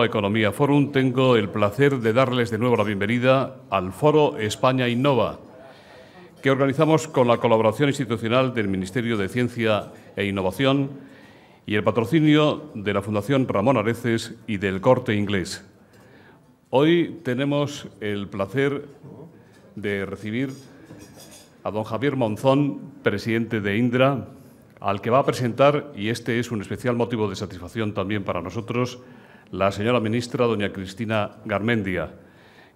Nova Economía Forum, tengo el placer de darles de nuevo la bienvenida al Foro España Innova, que organizamos con la colaboración institucional del Ministerio de Ciencia e Innovación y el patrocinio de la Fundación Ramón Areces y del Corte Inglés. Hoy tenemos el placer de recibir a don Javier Monzón, presidente de Indra, al que va a presentar, y este es un especial motivo de satisfacción también para nosotros, la señora ministra, doña Cristina Garmendia,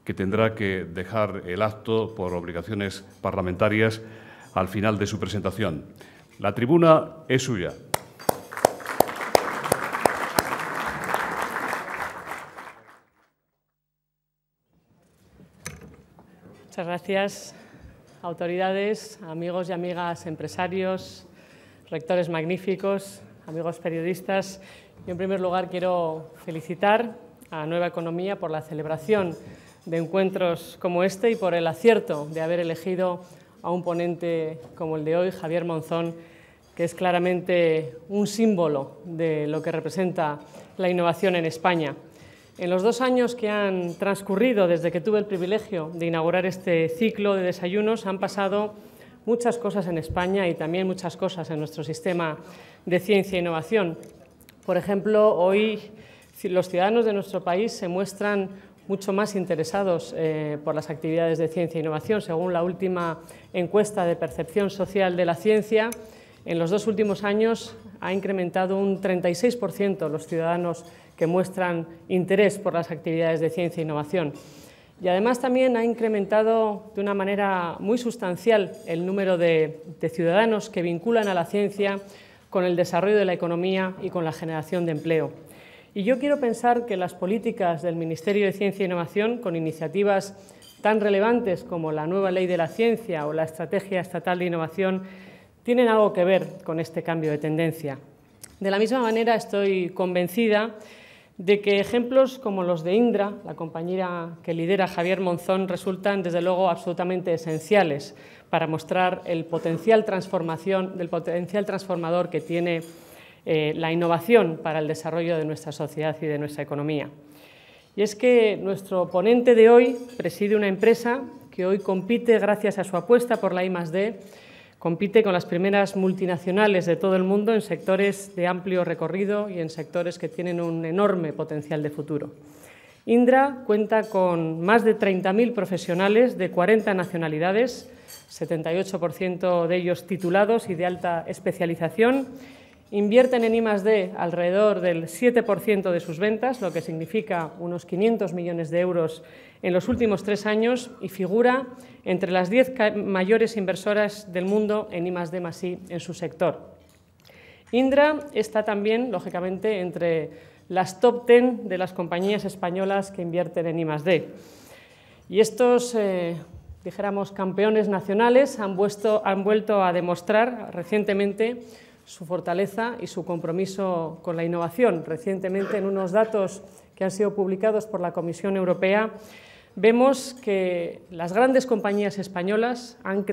que tendrá que dejar el acto por obligaciones parlamentarias al final de su presentación. La tribuna es suya. Muchas gracias, autoridades, amigos y amigas empresarios, rectores magníficos, amigos periodistas. Yo, en primer lugar, quiero felicitar a Nueva Economía por la celebración de encuentros como este y por el acierto de haber elegido a un ponente como el de hoy, Javier Monzón, que es claramente un símbolo de lo que representa la innovación en España. En los 2 años que han transcurrido desde que tuve el privilegio de inaugurar este ciclo de desayunos, han pasado muchas cosas en España y también muchas cosas en nuestro sistema de ciencia e innovación. Por ejemplo, hoy los ciudadanos de nuestro país se muestran mucho más interesados por las actividades de ciencia e innovación. Según la última encuesta de percepción social de la ciencia, en los 2 últimos años ha incrementado un 36% los ciudadanos que muestran interés por las actividades de ciencia e innovación. Y además también ha incrementado de una manera muy sustancial el número de ciudadanos que vinculan a la ciencia con el desarrollo de la economía y con la generación de empleo. Y yo quiero pensar que las políticas del Ministerio de Ciencia e Innovación, con iniciativas tan relevantes como la nueva Ley de la Ciencia o la Estrategia Estatal de Innovación, tienen algo que ver con este cambio de tendencia. De la misma manera, estoy convencida de que ejemplos como los de Indra, la compañía que lidera Javier Monzón, resultan desde luego absolutamente esenciales para mostrar el potencial transformador que tiene la innovación para el desarrollo de nuestra sociedad y de nuestra economía. Y es que nuestro ponente de hoy preside una empresa que hoy compite, gracias a su apuesta por la I+D, compite con las primeras multinacionales de todo el mundo en sectores de amplio recorrido y en sectores que tienen un enorme potencial de futuro. Indra cuenta con más de 30.000 profesionales de 40 nacionalidades, 78% de ellos titulados y de alta especialización. Invierten en I+D alrededor del 7% de sus ventas, lo que significa unos 500 millones de euros en los últimos 3 años, y figura entre las 10 mayores inversoras del mundo en I+D+I en su sector. Indra está también, lógicamente, entre las top 10 de las compañías españolas que invierten en I+D. Y estos, dijéramos, campeones nacionales han vuelto a demostrar recientemente su fortaleza y su compromiso con la innovación. Recientemente, en unos datos que han sido publicados por la Comisión Europea, vemos que las grandes compañías españolas han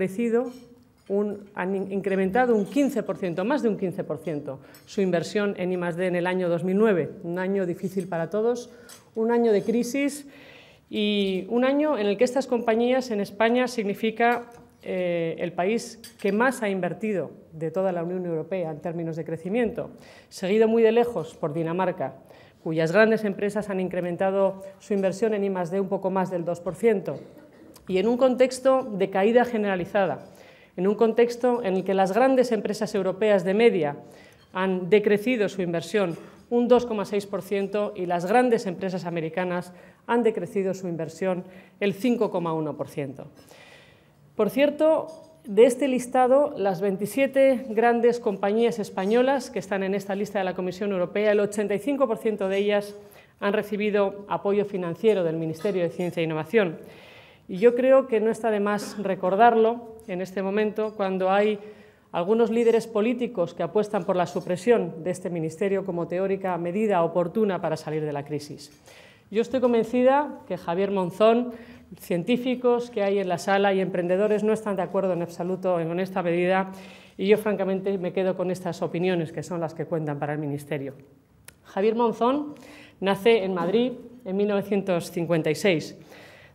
incrementado un 15%, más de un 15%, su inversión en I+D en el año 2009, un año difícil para todos, un año de crisis y un año en el que estas compañías en España significa el país que más ha invertido de toda la Unión Europea en términos de crecimiento, seguido muy de lejos por Dinamarca, cuyas grandes empresas han incrementado su inversión en I+D un poco más del 2%. Y en un contexto de caída generalizada, en un contexto en el que las grandes empresas europeas de media han decrecido su inversión un 2,6% y las grandes empresas americanas han decrecido su inversión el 5,1%. Por cierto, de este listado, las 27 grandes compañías españolas que están en esta lista de la Comisión Europea, el 85% de ellas han recibido apoyo financiero del Ministerio de Ciencia e Innovación. Y yo creo que no está de más recordarlo en este momento, cuando hay algunos líderes políticos que apuestan por la supresión de este ministerio como teórica medida oportuna para salir de la crisis. Yo estoy convencida que Javier Monzón, científicos que hay en la sala y emprendedores no están de acuerdo en absoluto con esta medida, y yo francamente me quedo con estas opiniones que son las que cuentan para el Ministerio. Javier Monzón Nace en Madrid en 1956.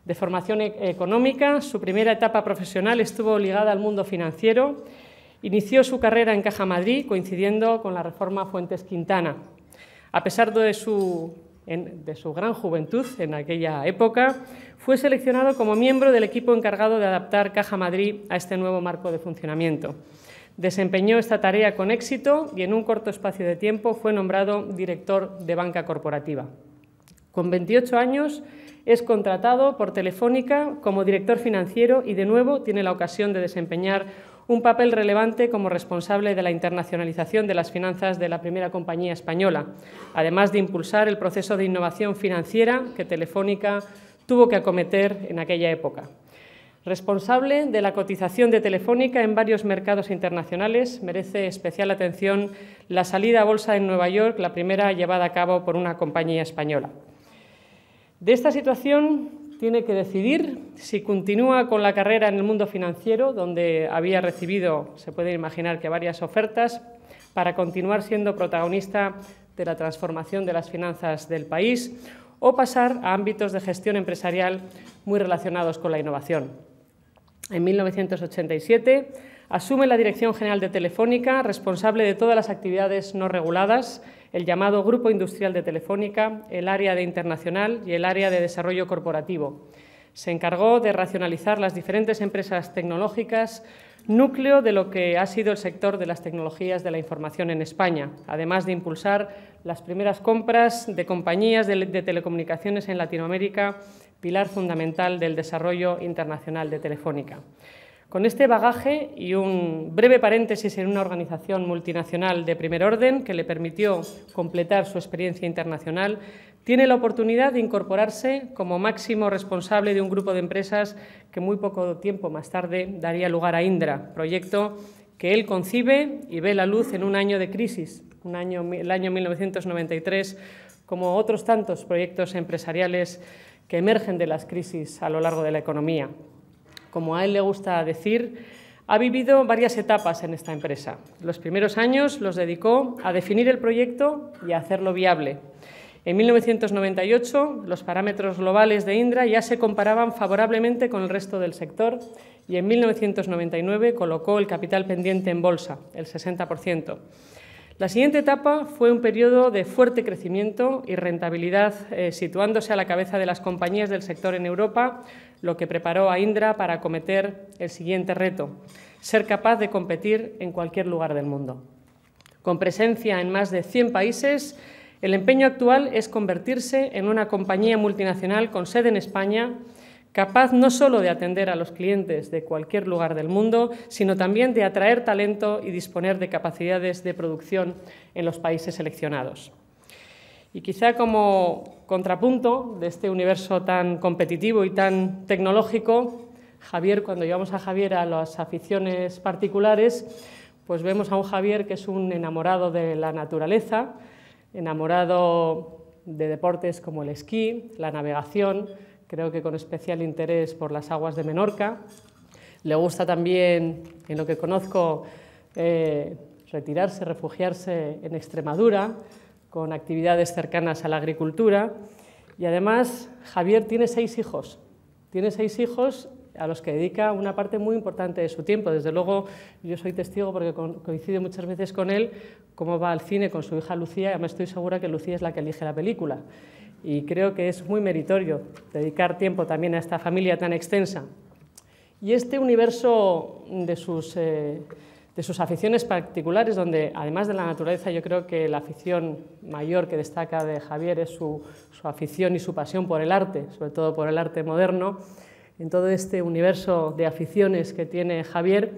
De formación económica, su primera etapa profesional estuvo ligada al mundo financiero. Inició su carrera en Caja Madrid, coincidiendo con la reforma Fuentes Quintana. A pesar de su gran juventud en aquella época, fue seleccionado como miembro del equipo encargado de adaptar Caja Madrid a este nuevo marco de funcionamiento. Desempeñó esta tarea con éxito y en un corto espacio de tiempo fue nombrado director de banca corporativa. Con 28 años es contratado por Telefónica como director financiero y de nuevo tiene la ocasión de desempeñar un papel relevante como responsable de la internacionalización de las finanzas de la primera compañía española, además de impulsar el proceso de innovación financiera que Telefónica tuvo que acometer en aquella época. Responsable de la cotización de Telefónica en varios mercados internacionales, merece especial atención la salida a bolsa en Nueva York, la primera llevada a cabo por una compañía española. De esta situación tiene que decidir si continúa con la carrera en el mundo financiero, donde había recibido, se puede imaginar que varias ofertas, para continuar siendo protagonista de la transformación de las finanzas del país, o pasar a ámbitos de gestión empresarial muy relacionados con la innovación. En 1987 asume la Dirección General de Telefónica, responsable de todas las actividades no reguladas, el llamado Grupo Industrial de Telefónica, el área de internacional y el área de desarrollo corporativo. Se encargó de racionalizar las diferentes empresas tecnológicas, núcleo de lo que ha sido el sector de las tecnologías de la información en España, además de impulsar las primeras compras de compañías de telecomunicaciones en Latinoamérica, pilar fundamental del desarrollo internacional de Telefónica. Con este bagaje y un breve paréntesis en una organización multinacional de primer orden que le permitió completar su experiencia internacional, tiene la oportunidad de incorporarse como máximo responsable de un grupo de empresas que muy poco tiempo más tarde daría lugar a Indra, proyecto que él concibe y ve la luz en un año de crisis, el año 1993, como otros tantos proyectos empresariales que emergen de las crisis a lo largo de la economía. Como a él le gusta decir, ha vivido varias etapas en esta empresa. Los primeros años los dedicó a definir el proyecto y a hacerlo viable. En 1998, los parámetros globales de Indra ya se comparaban favorablemente con el resto del sector y en 1999 colocó el capital pendiente en bolsa, el 60%. La siguiente etapa fue un periodo de fuerte crecimiento y rentabilidad, situándose a la cabeza de las compañías del sector en Europa, lo que preparó a Indra para acometer el siguiente reto: ser capaz de competir en cualquier lugar del mundo. Con presencia en más de 100 países, el empeño actual es convertirse en una compañía multinacional con sede en España, capaz no solo de atender a los clientes de cualquier lugar del mundo, sino también de atraer talento y disponer de capacidades de producción en los países seleccionados. Y quizá como contrapunto de este universo tan competitivo y tan tecnológico, Javier, cuando llevamos a Javier a las aficiones particulares, pues vemos a un Javier que es un enamorado de la naturaleza, enamorado de deportes como el esquí, la navegación, creo que con especial interés por las aguas de Menorca. Le gusta también, en lo que conozco, retirarse, refugiarse en Extremadura, con actividades cercanas a la agricultura. Y además, Javier tiene 6 hijos. Tiene 6 hijos a los que dedica una parte muy importante de su tiempo. Desde luego, yo soy testigo porque coincido muchas veces con él, cómo va al cine con su hija Lucía, y además estoy segura que Lucía es la que elige la película. Y creo que es muy meritorio dedicar tiempo también a esta familia tan extensa. Y este universo de sus aficiones particulares, donde además de la naturaleza yo creo que la afición mayor que destaca de Javier es su afición y su pasión por el arte, sobre todo por el arte moderno. En todo este universo de aficiones que tiene Javier,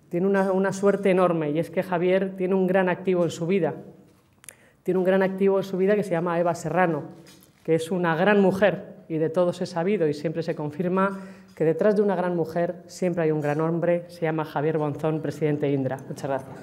tiene una suerte enorme, y es que Javier tiene un gran activo en su vida. Tiene un gran activo en su vida que se llama Eva Serrano, que es una gran mujer, y de todos he sabido y siempre se confirma que detrás de una gran mujer siempre hay un gran hombre. Se llama Javier Bonzón, presidente de Indra. Muchas gracias.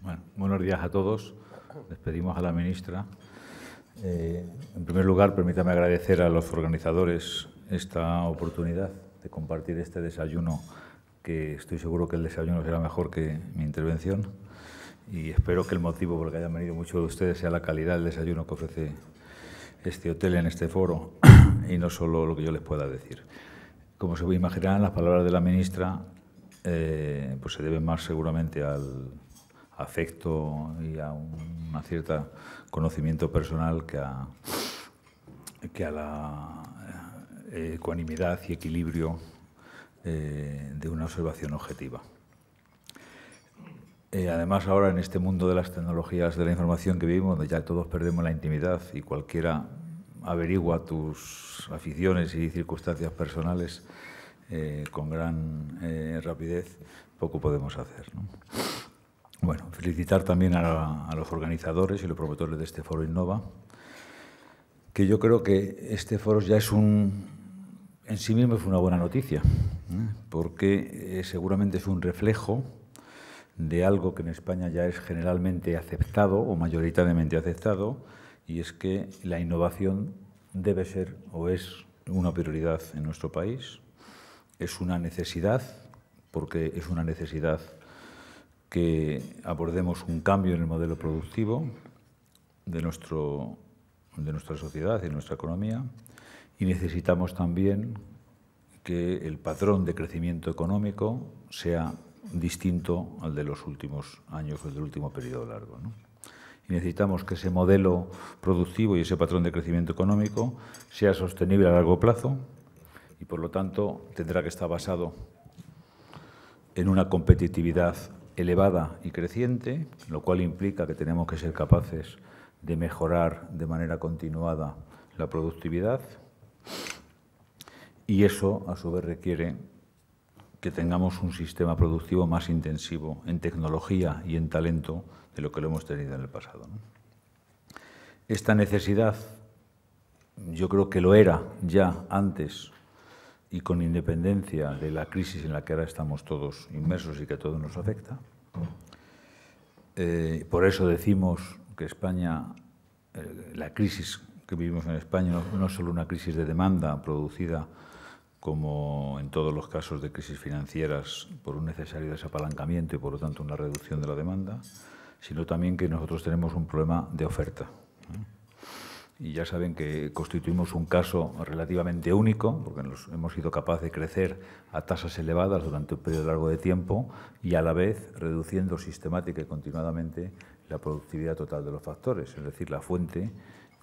Bueno, buenos días a todos. Despedimos a la ministra. En primer lugar, permítame agradecer a los organizadores esta oportunidad de compartir este desayuno, que estoy seguro que el desayuno será mejor que mi intervención, y espero que el motivo por el que hayan venido muchos de ustedes sea la calidad del desayuno que ofrece este hotel en este foro y no solo lo que yo les pueda decir. Como se imaginarán, las palabras de la ministra pues se deben más seguramente al afecto y a una cierta conocimiento personal que a la ecuanimidad y equilibrio de una observación objetiva. Además, ahora en este mundo de las tecnologías de la información que vivimos, donde ya todos perdemos la intimidad y cualquiera averigua tus aficiones y circunstancias personales con gran rapidez, poco podemos hacer, ¿no? Bueno, felicitar también a los organizadores y los promotores de este Foro Innova, que yo creo que este foro ya es en sí mismo es una buena noticia, porque seguramente es un reflejo de algo que en España ya es generalmente aceptado o mayoritariamente aceptado, y es que la innovación debe ser o es una prioridad en nuestro país. Es una necesidad, porque es una necesidad que abordemos un cambio en el modelo productivo de nuestra sociedad y de nuestra economía, y necesitamos también que el patrón de crecimiento económico sea distinto al de los últimos años o del último periodo largo, ¿no? Y necesitamos que ese modelo productivo y ese patrón de crecimiento económico sea sostenible a largo plazo y, por lo tanto, tendrá que estar basado en una competitividad elevada y creciente, lo cual implica que tenemos que ser capaces de mejorar de manera continuada la productividad, y eso, a su vez, requiere que tengamos un sistema productivo más intensivo en tecnología y en talento de lo que lo hemos tenido en el pasado, ¿no? Esta necesidad yo creo que lo era ya antes y con independencia de la crisis en la que ahora estamos todos inmersos y que a todos nos afecta. Por eso decimos que España, la crisis que vivimos en España no es solo una crisis de demanda producida, como en todos los casos de crisis financieras, por un necesario desapalancamiento y, por lo tanto, una reducción de la demanda, sino también que nosotros tenemos un problema de oferta. Y ya saben que constituimos un caso relativamente único, porque hemos sido capaces de crecer a tasas elevadas durante un periodo largo de tiempo y, a la vez, reduciendo sistemática y continuadamente la productividad total de los factores, es decir, la fuente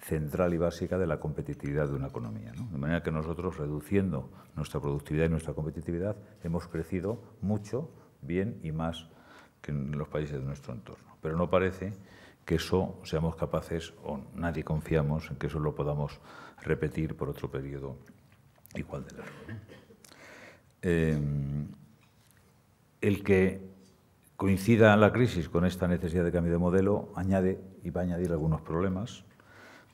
central y básica de la competitividad de una economía, ¿no? De manera que nosotros, reduciendo nuestra productividad y nuestra competitividad, hemos crecido mucho, bien y más que en los países de nuestro entorno. Pero no parece que eso seamos capaces, o nadie confiamos en que eso lo podamos repetir por otro periodo igual de largo, ¿no? El que coincida la crisis con esta necesidad de cambio de modelo añade y va a añadir algunos problemas.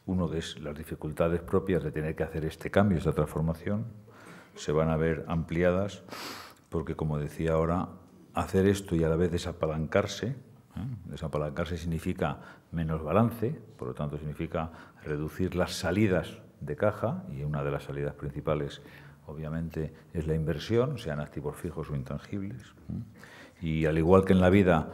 Uno es las dificultades propias de tener que hacer este cambio, esta transformación, se van a ver ampliadas porque, como decía ahora, hacer esto y a la vez desapalancarse, desapalancarse significa menos balance, por lo tanto significa reducir las salidas de caja, y una de las salidas principales, obviamente, es la inversión, sean activos fijos o intangibles. Y al igual que en la vida,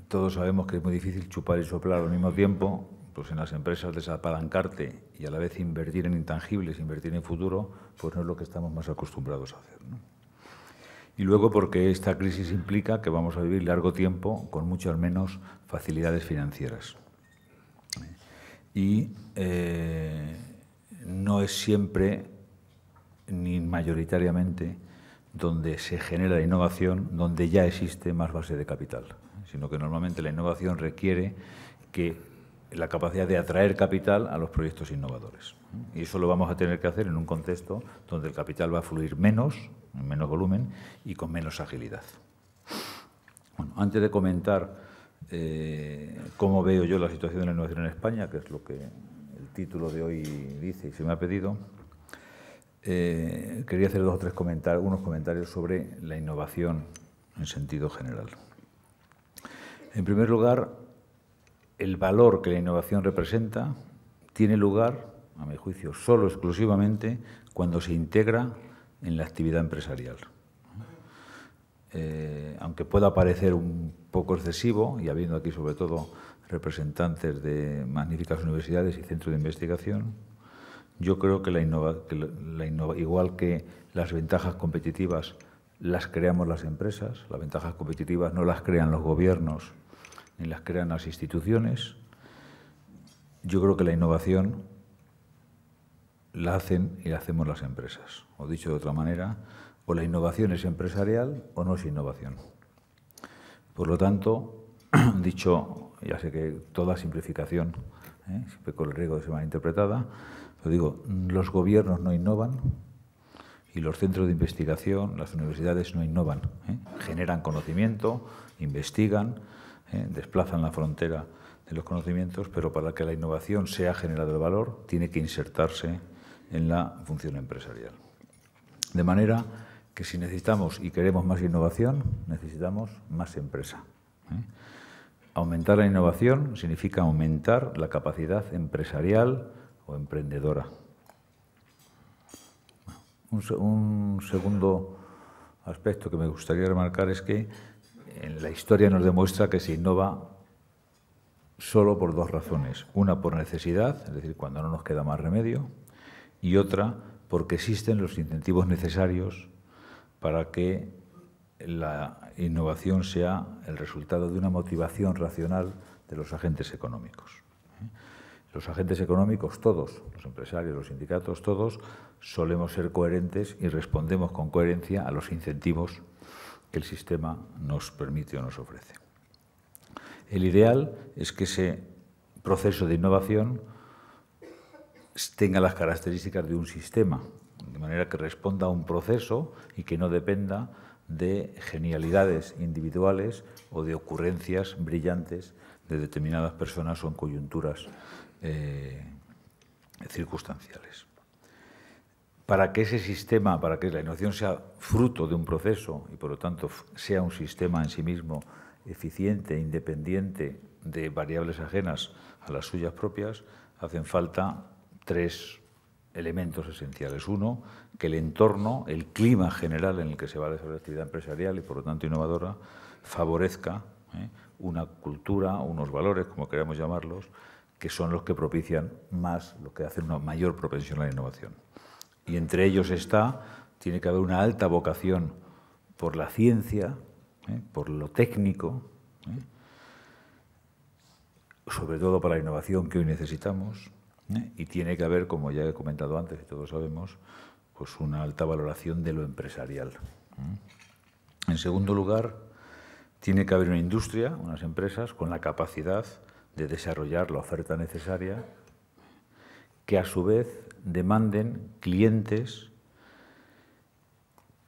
todos sabemos que es muy difícil chupar y soplar al mismo tiempo, pues en las empresas desapalancarte y a la vez invertir en intangibles, invertir en futuro, pues no es lo que estamos más acostumbrados a hacer, ¿no? Y luego porque esta crisis implica que vamos a vivir largo tiempo con muchas menos facilidades financieras. Y no es siempre ni mayoritariamente donde se genera la innovación, donde ya existe más base de capital, sino que normalmente la innovación requiere que la capacidad de atraer capital a los proyectos innovadores. Y eso lo vamos a tener que hacer en un contexto donde el capital va a fluir menos, en menos volumen y con menos agilidad. Bueno, antes de comentar cómo veo yo la situación de la innovación en España, que es lo que el título de hoy dice y se me ha pedido, quería hacer unos comentarios sobre la innovación en sentido general. En primer lugar, el valor que la innovación representa tiene lugar, a mi juicio, solo exclusivamente cuando se integra en la actividad empresarial. Aunque pueda parecer un poco excesivo, y habiendo aquí sobre todo representantes de magníficas universidades y centros de investigación, yo creo que igual que las ventajas competitivas las creamos las empresas, las ventajas competitivas no las crean los gobiernos ni las crean las instituciones, yo creo que la innovación la hacen y la hacemos las empresas. O dicho de otra manera, o la innovación es empresarial o no es innovación. Por lo tanto, dicho, ya sé que toda simplificación, siempre con el riesgo de ser malinterpretada, pero digo, los gobiernos no innovan y los centros de investigación, las universidades no innovan. Generan conocimiento, investigan, desplazan la frontera de los conocimientos, pero para que la innovación sea generada el valor, tiene que insertarse en la función empresarial. De manera que si necesitamos y queremos más innovación, necesitamos más empresa. Aumentar la innovación significa aumentar la capacidad empresarial o emprendedora. Un segundo aspecto que me gustaría remarcar es que en la historia nos demuestra que se innova solo por dos razones. Una por necesidad, es decir, cuando no nos queda más remedio, y otra porque existen los incentivos necesarios para que la innovación sea el resultado de una motivación racional de los agentes económicos. Los agentes económicos, todos, los empresarios, los sindicatos, todos, solemos ser coherentes y respondemos con coherencia a los incentivos que el sistema nos permite o nos ofrece. El ideal es que ese proceso de innovación tenga las características de un sistema, de manera que responda a un proceso y que no dependa de genialidades individuales o de ocurrencias brillantes de determinadas personas o en coyunturas circunstanciales. Para que ese sistema, para que la innovación sea fruto de un proceso y por lo tanto sea un sistema en sí mismo eficiente, independiente de variables ajenas a las suyas propias, hacen falta tres elementos esenciales. Uno, que el entorno, el clima general en el que se va a desarrollar la actividad empresarial y por lo tanto innovadora, favorezca una cultura, unos valores, como queramos llamarlos, que son los que propician más, lo que hacen una mayor propensión a la innovación. Y entre ellos tiene que haber una alta vocación por la ciencia, por lo técnico, sobre todo para la innovación que hoy necesitamos, y tiene que haber, como ya he comentado antes y todos sabemos, pues una alta valoración de lo empresarial. En segundo lugar, tiene que haber una industria, unas empresas con la capacidad de desarrollar la oferta necesaria que a su vez demanden clientes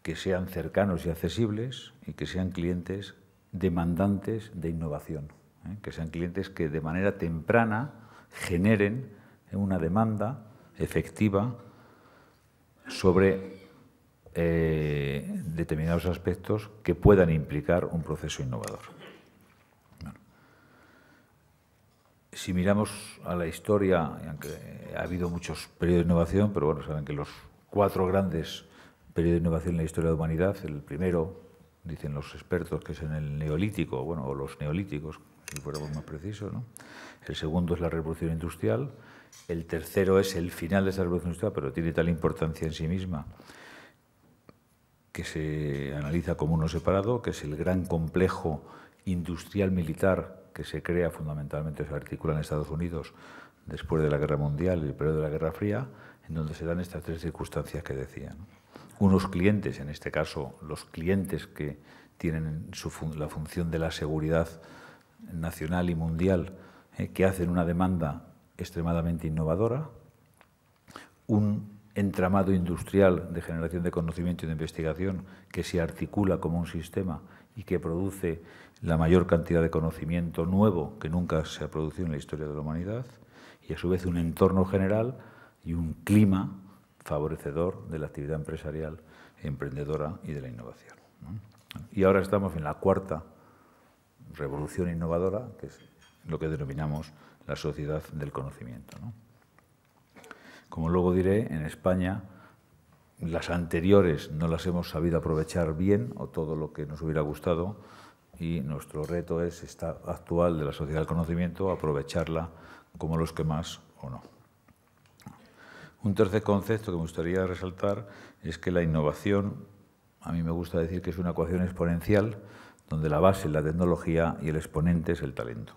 que sean cercanos y accesibles y que sean clientes demandantes de innovación, que sean clientes que de manera temprana generen una demanda efectiva sobre determinados aspectos que puedan implicar un proceso innovador. Bueno. Si miramos a la historia, aunque ha habido muchos periodos de innovación, pero bueno, saben que los 4 grandes periodos de innovación en la historia de la humanidad, el primero, dicen los expertos, que es en el Neolítico, bueno, o los Neolíticos, si fuéramos más precisos, ¿no? El segundo es la Revolución Industrial, el tercero es el final de esa Revolución Industrial, pero tiene tal importancia en sí misma que se analiza como uno separado, que es el gran complejo industrial militar que se crea fundamentalmente, se articula en Estados Unidos después de la Guerra Mundial y el periodo de la Guerra Fría, en donde se dan estas 3 circunstancias que decía, ¿no? Unos clientes, en este caso los clientes que tienen la función de la seguridad nacional y mundial, que hacen una demanda extremadamente innovadora, un entramado industrial de generación de conocimiento y de investigación que se articula como un sistema y que produce la mayor cantidad de conocimiento nuevo que nunca se ha producido en la historia de la humanidad, y a su vez un entorno general y un clima favorecedor de la actividad empresarial, emprendedora y de la innovación, ¿no? Y ahora estamos en la cuarta revolución innovadora, que es lo que denominamos la sociedad del conocimiento, ¿no? Como luego diré, en España las anteriores no las hemos sabido aprovechar bien, o todo lo que nos hubiera gustado, y nuestro reto es esta actual de la sociedad del conocimiento, aprovecharla como los que más o no. Un tercer concepto que me gustaría resaltar es que la innovación, a mí me gusta decir que es una ecuación exponencial, donde la base es la tecnología y el exponente es el talento.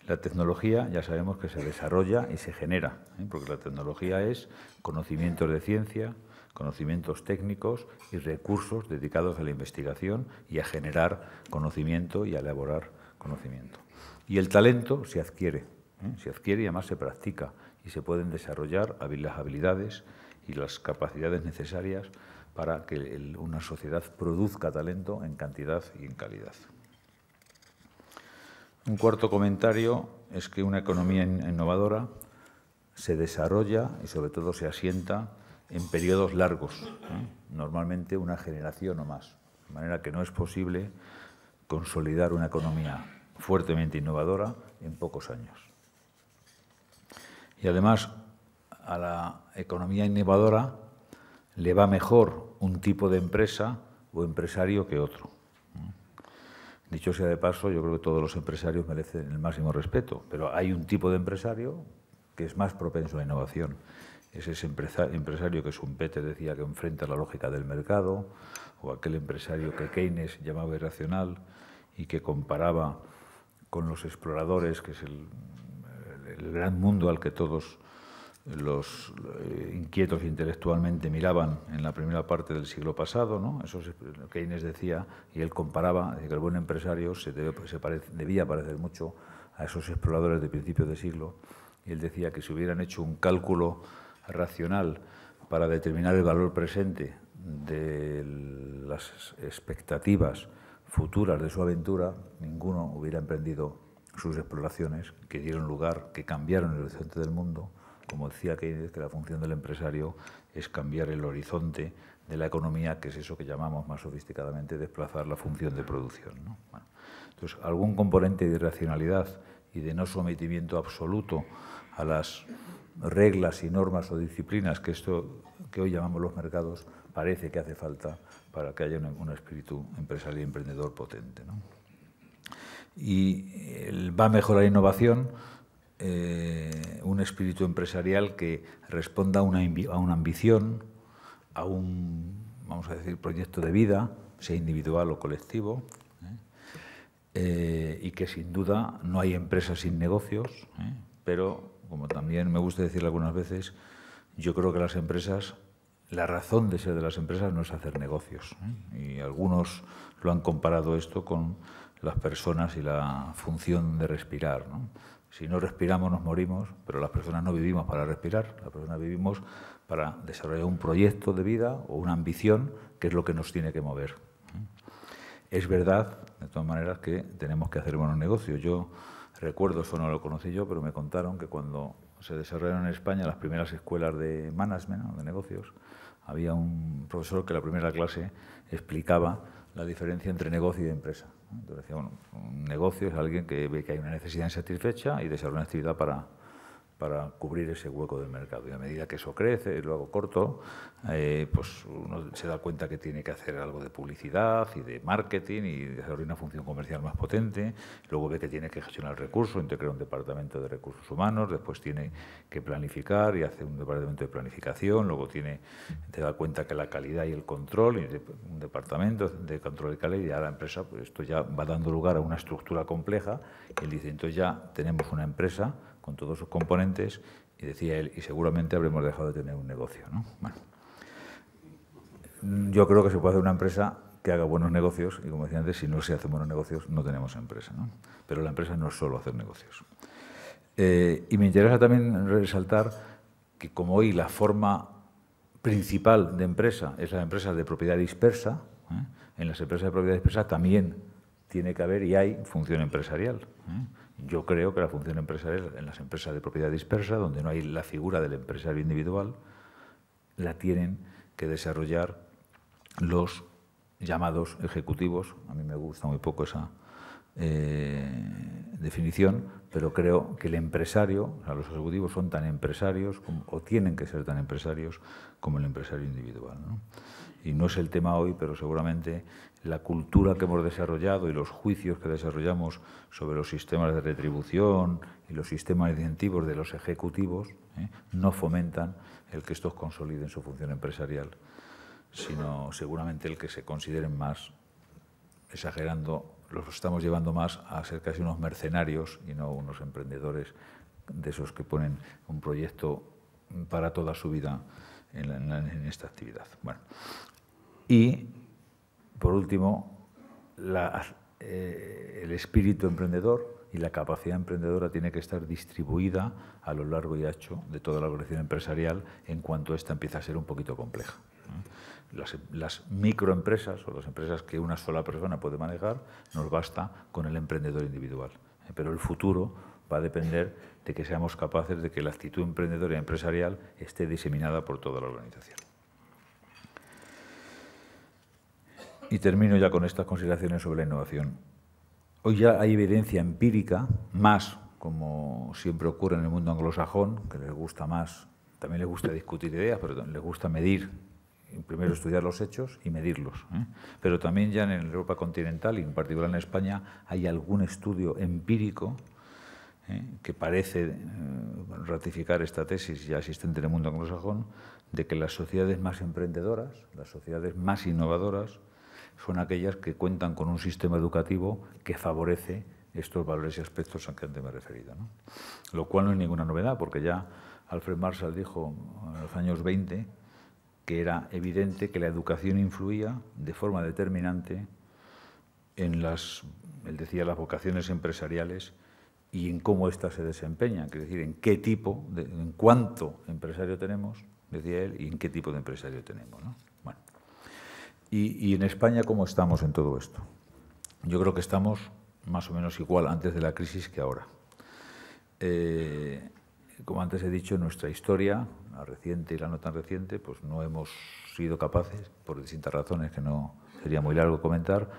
La tecnología ya sabemos que se desarrolla y se genera, porque la tecnología es conocimientos de ciencia, conocimientos técnicos y recursos dedicados a la investigación y a generar conocimiento y a elaborar conocimiento. Y el talento se adquiere y además se practica y se pueden desarrollar las habilidades y las capacidades necesarias para que una sociedad produzca talento en cantidad y en calidad. Un cuarto comentario es que una economía innovadora se desarrolla y sobre todo se asienta en periodos largos, normalmente una generación o más, de manera que no es posible consolidar una economía fuertemente innovadora en pocos años. Y además, a la economía innovadora le va mejor un tipo de empresa o empresario que otro. Dicho sea de paso, yo creo que todos los empresarios merecen el máximo respeto, pero hay un tipo de empresario que es más propenso a la innovación. Es ese empresario que Schumpeter decía que enfrenta la lógica del mercado, o aquel empresario que Keynes llamaba irracional y que comparaba con los exploradores, que es el gran mundo al que todos los inquietos intelectualmente miraban en la primera parte del siglo pasado, ¿no? Eso Keynes decía, y él comparaba, que el buen empresario debía parecer mucho a esos exploradores de principios de siglo, y él decía que si hubieran hecho un cálculo racional para determinar el valor presente de las expectativas futuras de su aventura, ninguno hubiera emprendido sus exploraciones que dieron lugar, que cambiaron el horizonte del mundo. Como decía Keynes, que la función del empresario es cambiar el horizonte de la economía, que es eso que llamamos más sofisticadamente desplazar la función de producción, ¿no? Bueno, entonces, algún componente de irracionalidad y de no sometimiento absoluto a las reglas y normas o disciplinas que hoy llamamos los mercados parece que hace falta para que haya un espíritu empresarial y emprendedor potente, ¿no? Y va mejor la innovación, un espíritu empresarial que responda a una ambición, a un, vamos a decir, proyecto de vida, sea individual o colectivo, y que sin duda no hay empresas sin negocios, pero, como también me gusta decir algunas veces, yo creo que las empresas, la razón de ser de las empresas no es hacer negocios, y algunos lo han comparado esto con las personas y la función de respirar, ¿no? Si no respiramos nos morimos, pero las personas no vivimos para respirar, las personas vivimos para desarrollar un proyecto de vida o una ambición que es lo que nos tiene que mover. Es verdad, de todas maneras, que tenemos que hacer buenos negocios. Yo recuerdo, eso no lo conocí yo, pero me contaron que cuando se desarrollaron en España las primeras escuelas de management, ¿no?, de negocios, había un profesor que en la primera clase explicaba la diferencia entre negocio y empresa. Entonces decía, bueno, un negocio es alguien que ve que hay una necesidad insatisfecha y desarrolla una actividad para cubrir ese hueco del mercado. Y a medida que eso crece, luego corto, pues uno se da cuenta que tiene que hacer algo de publicidad y de marketing y desarrollar una función comercial más potente. Luego ve que tiene que gestionar recursos, entonces crea un departamento de recursos humanos, después tiene que planificar y hace un departamento de planificación, luego te da cuenta que la calidad y el control, y un departamento de control y calidad, y a la empresa, pues esto ya va dando lugar a una estructura compleja, y él dice, entonces ya tenemos una empresa con todos sus componentes, y decía él, y seguramente habremos dejado de tener un negocio, ¿no? Bueno, yo creo que se puede hacer una empresa que haga buenos negocios, y como decía antes, si no se hacen buenos negocios, no tenemos empresa, ¿no? Pero la empresa no es solo hacer negocios. Y me interesa también resaltar que como hoy la forma principal de empresa es la empresa de propiedad dispersa, en las empresas de propiedad dispersa también tiene que haber y hay función empresarial. Yo creo que la función empresarial en las empresas de propiedad dispersa, donde no hay la figura del empresario individual, la tienen que desarrollar los llamados ejecutivos. A mí me gusta muy poco esa definición, pero creo que el empresario, o sea, los ejecutivos son tan empresarios o tienen que ser tan empresarios como el empresario individual, ¿no? Y no es el tema hoy, pero seguramente la cultura que hemos desarrollado y los juicios que desarrollamos sobre los sistemas de retribución y los sistemas de incentivos de los ejecutivos no fomentan el que estos consoliden su función empresarial, sino seguramente el que se consideren más, exagerando, los estamos llevando más a ser casi unos mercenarios y no unos emprendedores de esos que ponen un proyecto para toda su vida en esta actividad. Bueno. Y, por último, el espíritu emprendedor y la capacidad emprendedora tiene que estar distribuida a lo largo y ancho de toda la organización empresarial en cuanto esta empieza a ser un poquito compleja. Las microempresas o las empresas que una sola persona puede manejar, nos basta con el emprendedor individual. Pero el futuro va a depender de que seamos capaces de que la actitud emprendedora y empresarial esté diseminada por toda la organización. Y termino ya con estas consideraciones sobre la innovación. Hoy ya hay evidencia empírica, más como siempre ocurre en el mundo anglosajón, que les gusta más, también les gusta discutir ideas, pero les gusta medir, primero estudiar los hechos y medirlos. Pero también ya en Europa continental y en particular en España hay algún estudio empírico que parece ratificar esta tesis ya existente en el mundo anglosajón, de que las sociedades más emprendedoras, las sociedades más innovadoras, son aquellas que cuentan con un sistema educativo que favorece estos valores y aspectos a que antes me he referido, ¿no? Lo cual no es ninguna novedad, porque ya Alfred Marshall dijo en los años 20 que era evidente que la educación influía de forma determinante en él decía, las vocaciones empresariales y en cómo éstas se desempeñan, es decir, en qué tipo, en cuánto empresario tenemos, decía él, y en qué tipo de empresario tenemos, ¿no? Bueno. Y en España, ¿cómo estamos en todo esto? Yo creo que estamos más o menos igual antes de la crisis que ahora. Como antes he dicho, en nuestra historia, la reciente y la no tan reciente, pues no hemos sido capaces, por distintas razones que no sería muy largo comentar,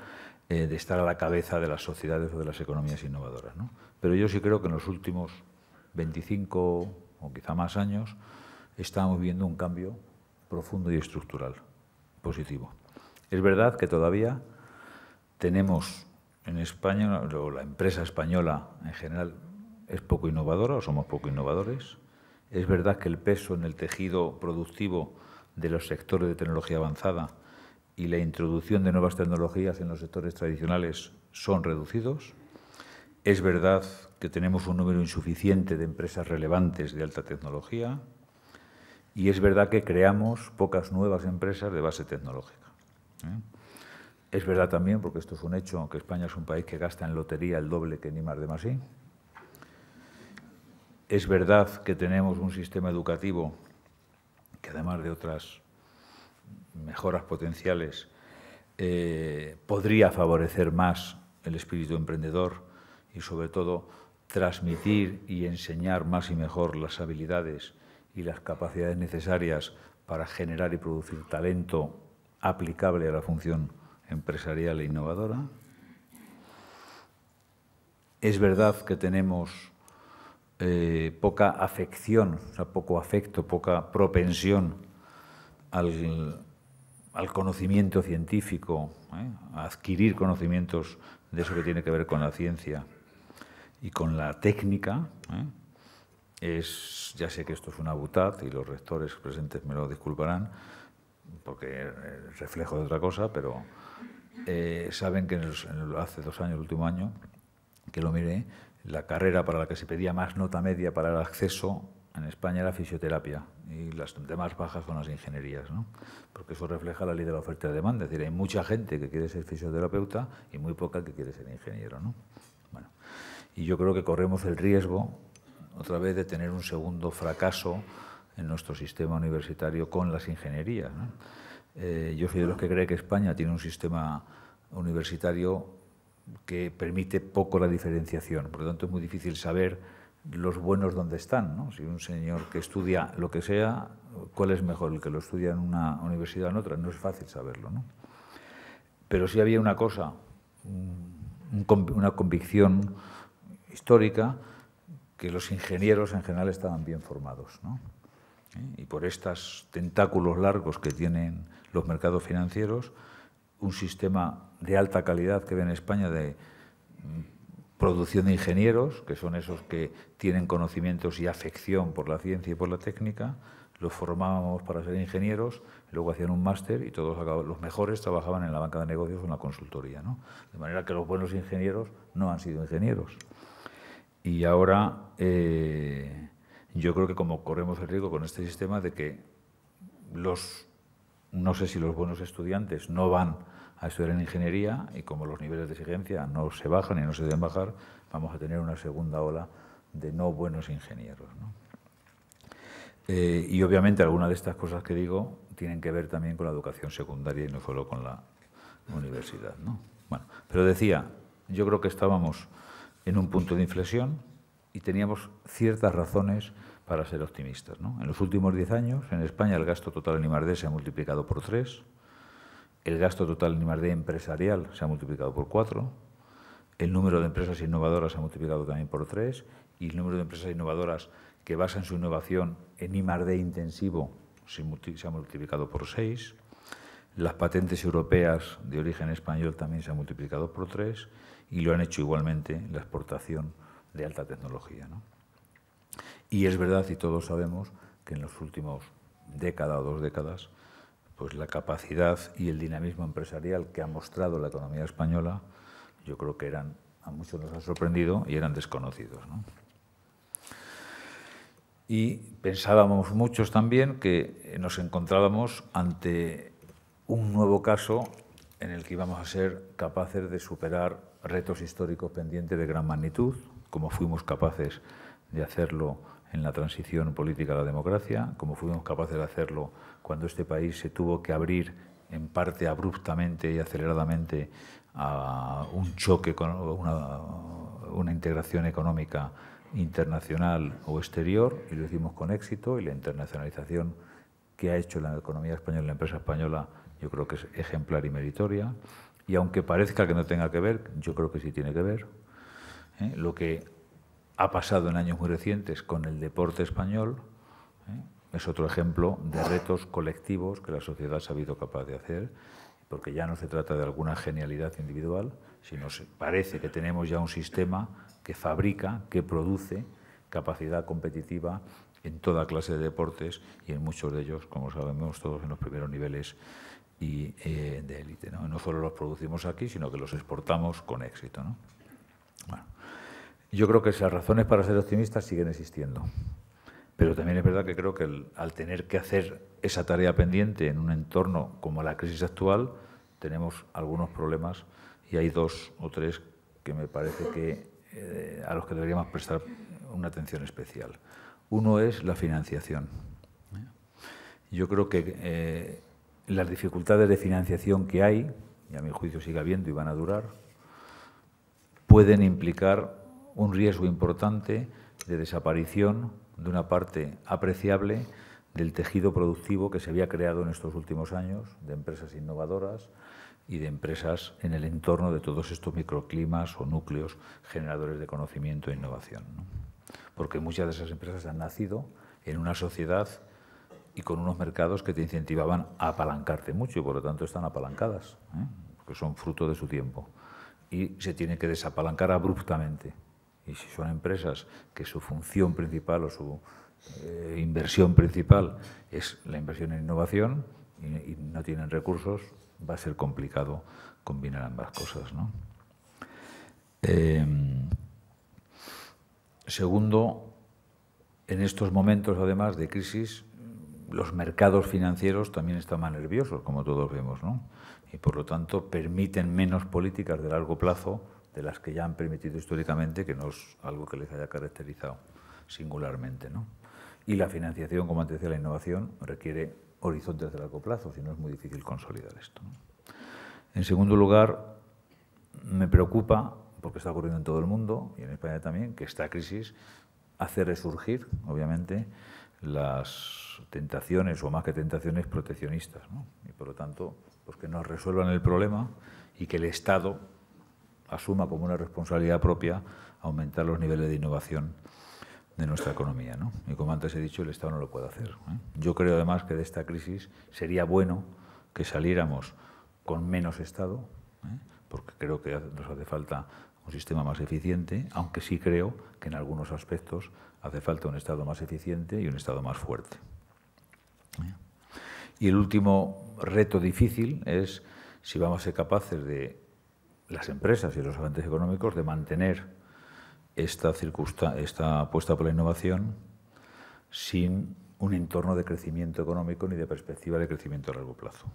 de estar a la cabeza de las sociedades o de las economías innovadoras, ¿no? Pero yo sí creo que en los últimos 25 o quizá más años estamos viendo un cambio profundo y estructural, positivo. Es verdad que todavía tenemos en España, o la empresa española en general es poco innovadora, o somos poco innovadores. Es verdad que el peso en el tejido productivo de los sectores de tecnología avanzada y la introducción de nuevas tecnologías en los sectores tradicionales son reducidos. Es verdad que tenemos un número insuficiente de empresas relevantes de alta tecnología y es verdad que creamos pocas nuevas empresas de base tecnológica. Es verdad también, porque esto es un hecho, que España es un país que gasta en lotería el doble que en I+D+I. Es verdad que tenemos un sistema educativo que, además de otras mejoras potenciales, podría favorecer más el espíritu emprendedor y, sobre todo, transmitir y enseñar más y mejor las habilidades y las capacidades necesarias para generar y producir talento aplicable a la función empresarial e innovadora. Es verdad que tenemos poca afección, o sea, poco afecto, poca propensión al conocimiento científico, a adquirir conocimientos de eso que tiene que ver con la ciencia y con la técnica. Ya sé que esto es una butad y los rectores presentes me lo disculparán, porque es reflejo de otra cosa, pero saben que hace 2 años, el último año, que lo miré, la carrera para la que se pedía más nota media para el acceso en España era fisioterapia y las demás bajas son las ingenierías, ¿no? Porque eso refleja la ley de la oferta y la demanda, es decir, hay mucha gente que quiere ser fisioterapeuta y muy poca que quiere ser ingeniero, ¿no? Bueno, y yo creo que corremos el riesgo otra vez de tener un segundo fracaso en nuestro sistema universitario con las ingenierías, ¿no? Yo soy de los que cree que España tiene un sistema universitario que permite poco la diferenciación, por lo tanto es muy difícil saber los buenos dónde están, ¿no? Si un señor que estudia lo que sea, ¿cuál es mejor, el que lo estudia en una universidad o en otra? No es fácil saberlo, ¿no? Pero sí había una cosa una convicción histórica que los ingenieros en general estaban bien formados, ¿no? Y por estos tentáculos largos que tienen los mercados financieros, un sistema de alta calidad que ve en España de producción de ingenieros, que son esos que tienen conocimientos y afección por la ciencia y por la técnica, los formábamos para ser ingenieros, luego hacían un máster y todos los mejores trabajaban en la banca de negocios o en la consultoría, ¿no? De manera que los buenos ingenieros no han sido ingenieros. Y ahora yo creo que como corremos el riesgo con este sistema de que no sé si los buenos estudiantes no van a estudiar en ingeniería y como los niveles de exigencia no se bajan y no se deben bajar, vamos a tener una segunda ola de no buenos ingenieros, ¿no? Y obviamente algunas de estas cosas que digo tienen que ver también con la educación secundaria y no solo con la universidad, ¿no? Bueno, pero decía, yo creo que estábamos en un punto de inflexión y teníamos ciertas razones para ser optimistas, ¿no? En los últimos 10 años, en España, el gasto total en I+D se ha multiplicado por 3, el gasto total en I+D empresarial se ha multiplicado por 4, el número de empresas innovadoras se ha multiplicado también por 3 y el número de empresas innovadoras que basan su innovación en I+D intensivo se ha multiplicado por 6, las patentes europeas de origen español también se han multiplicado por 3 y lo han hecho igualmente la exportación de alta tecnología, ¿no? Y es verdad, y todos sabemos, que en los últimos década o 2 décadas, pues la capacidad y el dinamismo empresarial que ha mostrado la economía española, yo creo que a muchos nos ha sorprendido y eran desconocidos, ¿no? Y pensábamos muchos también que nos encontrábamos ante un nuevo caso en el que íbamos a ser capaces de superar retos históricos pendientes de gran magnitud, como fuimos capaces de hacerlo en la transición política a la democracia, como fuimos capaces de hacerlo cuando este país se tuvo que abrir en parte abruptamente y aceleradamente a un choque con una integración económica internacional o exterior, y lo hicimos con éxito, y la internacionalización que ha hecho la economía española, la empresa española, yo creo que es ejemplar y meritoria, y aunque parezca que no tenga que ver, yo creo que sí tiene que ver. Lo que ha pasado en años muy recientes con el deporte español es otro ejemplo de retos colectivos que la sociedad se ha sido capaz de hacer, porque ya no se trata de alguna genialidad individual, sino parece que tenemos ya un sistema que fabrica, que produce capacidad competitiva en toda clase de deportes y en muchos de ellos, como sabemos todos, en los primeros niveles y de élite, ¿no? No solo los producimos aquí, sino que los exportamos con éxito, ¿no? Bueno, yo creo que esas razones para ser optimistas siguen existiendo, pero también es verdad que creo que al tener que hacer esa tarea pendiente en un entorno como la crisis actual, tenemos algunos problemas y hay 2 o 3 que me parece que a los que deberíamos prestar una atención especial. Uno es la financiación. Yo creo que las dificultades de financiación que hay, y a mi juicio sigue habiendo y van a durar, pueden implicar un riesgo importante de desaparición de una parte apreciable del tejido productivo que se había creado en estos últimos años, de empresas innovadoras y de empresas en el entorno de todos estos microclimas o núcleos generadores de conocimiento e innovación, ¿no? Porque muchas de esas empresas han nacido en una sociedad y con unos mercados que te incentivaban a apalancarte mucho y por lo tanto están apalancadas, porque son fruto de su tiempo. Y se tiene que desapalancar abruptamente. Y si son empresas que su función principal o su inversión principal es la inversión en innovación y no tienen recursos, va a ser complicado combinar ambas cosas, ¿no? Segundo, en estos momentos, además de crisis, los mercados financieros también están más nerviosos, como todos vemos, ¿no? Y por lo tanto permiten menos políticas de largo plazo de las que ya han permitido históricamente, que no es algo que les haya caracterizado singularmente, ¿no? Y la financiación, como antes decía, la innovación requiere horizontes de largo plazo, si no es muy difícil consolidar esto, ¿no? En segundo lugar, me preocupa, porque está ocurriendo en todo el mundo y en España también, que esta crisis hace resurgir, obviamente, las tentaciones, o más que tentaciones, proteccionistas, ¿no? Y por lo tanto, pues que nos resuelvan el problema y que el Estado asuma como una responsabilidad propia aumentar los niveles de innovación de nuestra economía, ¿no? Y como antes he dicho, el Estado no lo puede hacer, ¿eh? Yo creo además que de esta crisis sería bueno que saliéramos con menos Estado, ¿eh? Porque creo que nos hace falta un sistema más eficiente, aunque sí creo que en algunos aspectos hace falta un Estado más eficiente y un Estado más fuerte. Y el último reto difícil es si vamos a ser capaces de, las empresas y los agentes económicos, de mantener esta apuesta por la innovación sin un entorno de crecimiento económico ni de perspectiva de crecimiento a largo plazo.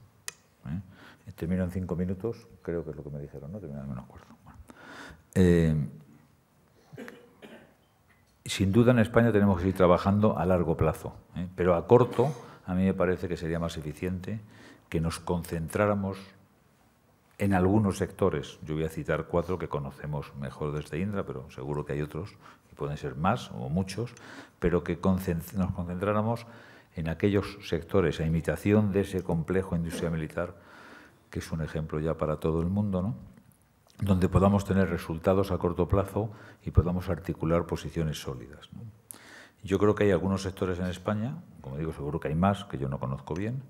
Termino en 5 minutos, creo que es lo que me dijeron, ¿no? Termino en menos cuarto. Sin duda en España tenemos que seguir trabajando a largo plazo, pero a corto a mí me parece que sería más eficiente que nos concentráramos en algunos sectores. Yo voy a citar 4 que conocemos mejor desde Indra, pero seguro que hay otros, y pueden ser más o muchos, pero que nos concentráramos en aquellos sectores, a imitación de ese complejo industrial militar, que es un ejemplo ya para todo el mundo, ¿no? Donde podamos tener resultados a corto plazo y podamos articular posiciones sólidas, ¿no? Yo creo que hay algunos sectores en España, como digo, seguro que hay más, que yo no conozco bien,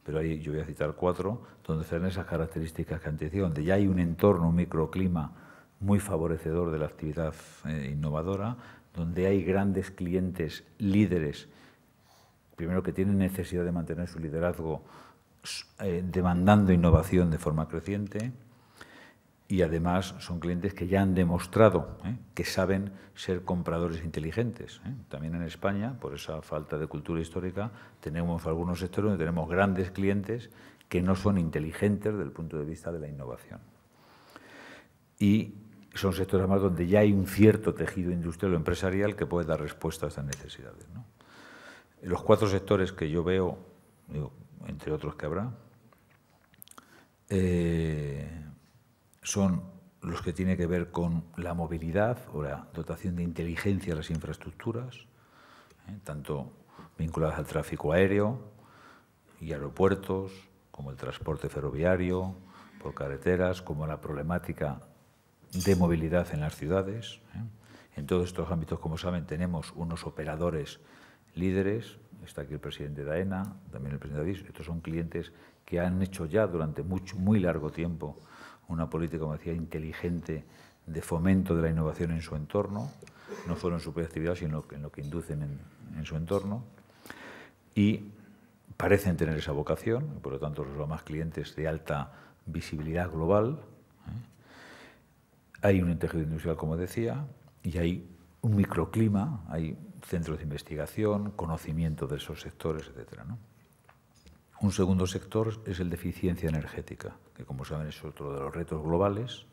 pero ahí yo voy a citar 4, donde se dan esas características que antes decía, donde ya hay un entorno, un microclima muy favorecedor de la actividad innovadora, donde hay grandes clientes líderes, primero que tienen necesidad de mantener su liderazgo demandando innovación de forma creciente, y además son clientes que ya han demostrado que saben ser compradores inteligentes. También en España, por esa falta de cultura histórica, tenemos algunos sectores donde tenemos grandes clientes que no son inteligentes desde el punto de vista de la innovación. Y son sectores además donde ya hay un cierto tejido industrial o empresarial que puede dar respuesta a estas necesidades, ¿no? Los 4 sectores que yo veo, digo, entre otros que habrá, son los que tienen que ver con la movilidad o la dotación de inteligencia de las infraestructuras, tanto vinculadas al tráfico aéreo y aeropuertos, como el transporte ferroviario, por carreteras, como la problemática de movilidad en las ciudades. En todos estos ámbitos, como saben, tenemos unos operadores líderes. Está aquí el presidente de AENA, también el presidente de ADIS. Estos son clientes que han hecho ya durante muy largo tiempo una política, como decía, inteligente de fomento de la innovación en su entorno, no solo en su propia actividad, sino en lo que inducen en su entorno. Y parecen tener esa vocación, por lo tanto, son más clientes de alta visibilidad global. Hay un tejido industrial, como decía, y hay un microclima, hay centros de investigación, conocimiento de esos sectores, etcétera, ¿no? Un segundo sector es el de eficiencia energética, que como saben es otro de los retos globales